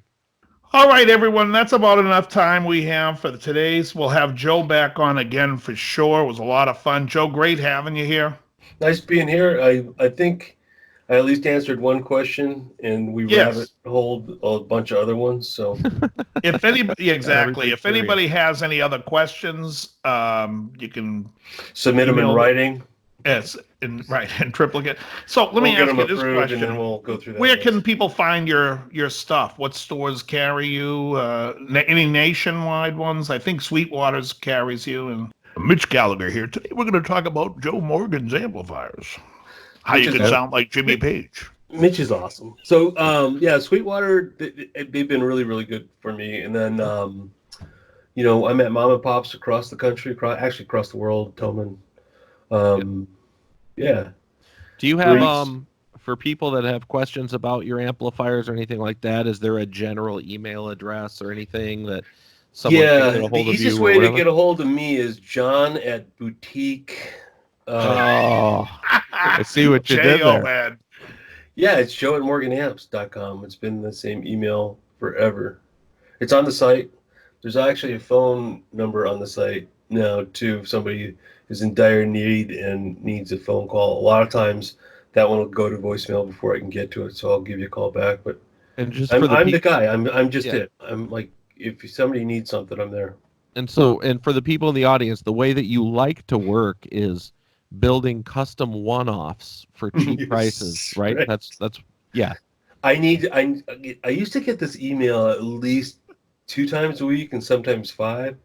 All right, everyone. That's about enough time we have for today's. We'll have Joe back on again for sure. It was a lot of fun. Joe, great having you here. Nice being here. I think I at least answered one question, and we Yes. rabbit holed a bunch of other ones. So If anybody, exactly. If Everything's anybody has any other questions, you can submit them in Email- writing. in triplicate. So let me We'll get ask them you this approved, and then question: we'll go through that. where list. can people find your stuff? What stores carry you? Any nationwide ones? I think Sweetwater's carries you. And Mitch Gallagher here. Today we're going to talk about Joe Morgan's amplifiers. How you Mitch is can a- sound like Jimmy Page. Mitch is awesome. So, yeah, Sweetwater, they've been really, really good for me. And then, I'm at mom and pops across the country, across the world, Tillman. Yeah. Do you have Greeks. for people that have questions about your amplifiers or anything like that, is there a general email address or anything that someone can get a hold the of you? easiest way to get a hold of me is John@boutique. Oh, I see what you did there. J-O-N. Yeah, it's joe@morganamps.com. It's been the same email forever. It's on the site. There's actually a phone number on the site now, too, if somebody is in dire need and needs a phone call. A lot of times that one will go to voicemail before I can get to it, so I'll give you a call back. But And just I'm for the the guy. I'm just Yeah. it. I'm like, if somebody needs something, I'm there. And for the people in the audience, the way that you like to work is building custom one-offs for cheap Yes, prices, right? right. That's yeah. I used to get this email at least 2 times a week and sometimes 5.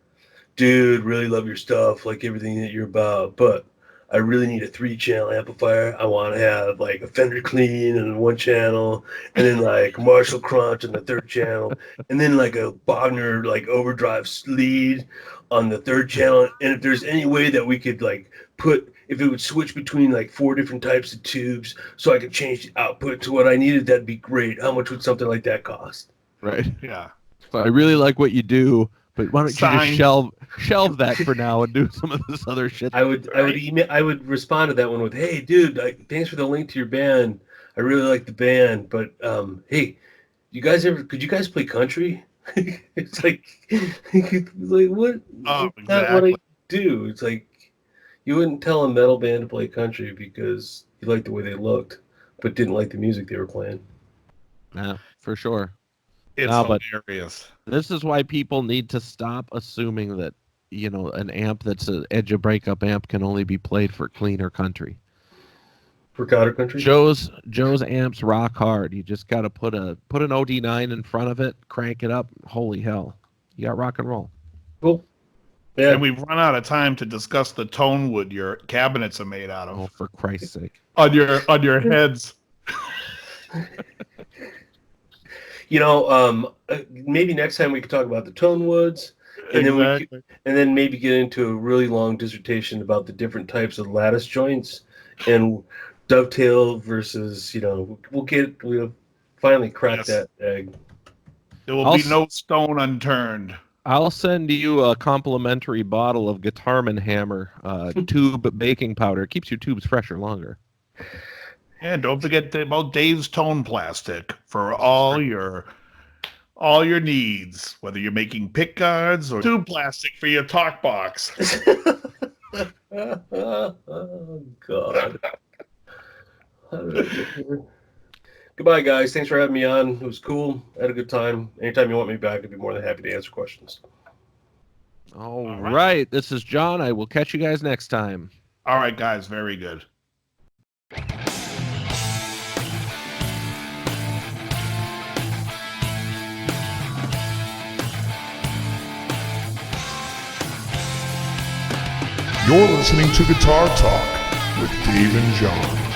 Dude, really love your stuff, like everything that you're about, but I really need a 3-channel amplifier. I want to have like a Fender Clean on 1 channel, and then like Marshall Crunch on the 3rd channel, and then like a Bogner like overdrive lead on the 3rd channel. And if there's any way that we could like if it would switch between like 4 different types of tubes so I could change the output to what I needed, that'd be great. How much would something like that cost? Right. Yeah. So I really like what you do, but why don't you Signed. just shelve that for now and do some of this other shit? I would respond to that one with, "Hey, dude, thanks for the link to your band. I really like the band, but hey, could you guys play country?" It's like, what? Oh, That's not what I exactly. do. It's like you wouldn't tell a metal band to play country because you liked the way they looked, but didn't like the music they were playing. Yeah, for sure. It's No, but hilarious. this is why people need to stop assuming that, an amp that's an edge of breakup amp can only be played for clean or country. For counter country? Joe's amps rock hard. You just got to put an OD9 in front of it, crank it up. Holy hell, you got rock and roll. Cool. Yeah. And we've run out of time to discuss the tone wood your cabinets are made out of. Oh, for Christ's sake! On your heads. Maybe next time we could talk about the tone woods, and then maybe get into a really long dissertation about the different types of lattice joints and dovetail versus, we'll finally crack that egg. There will be no stone unturned. I'll send you a complimentary bottle of Guitarman Hammer tube baking powder. It keeps your tubes fresher longer. And don't forget about Dave's Tone Plastic for all your needs, whether you're making pick guards or tube plastic for your talk box. Oh, God. How did I get here? Goodbye, guys. Thanks for having me on. It was cool. I had a good time. Anytime you want me back, I'd be more than happy to answer questions. All right. This is John. I will catch you guys next time. All right, guys. Very good. You're listening to Guitar Talk with Dave and John.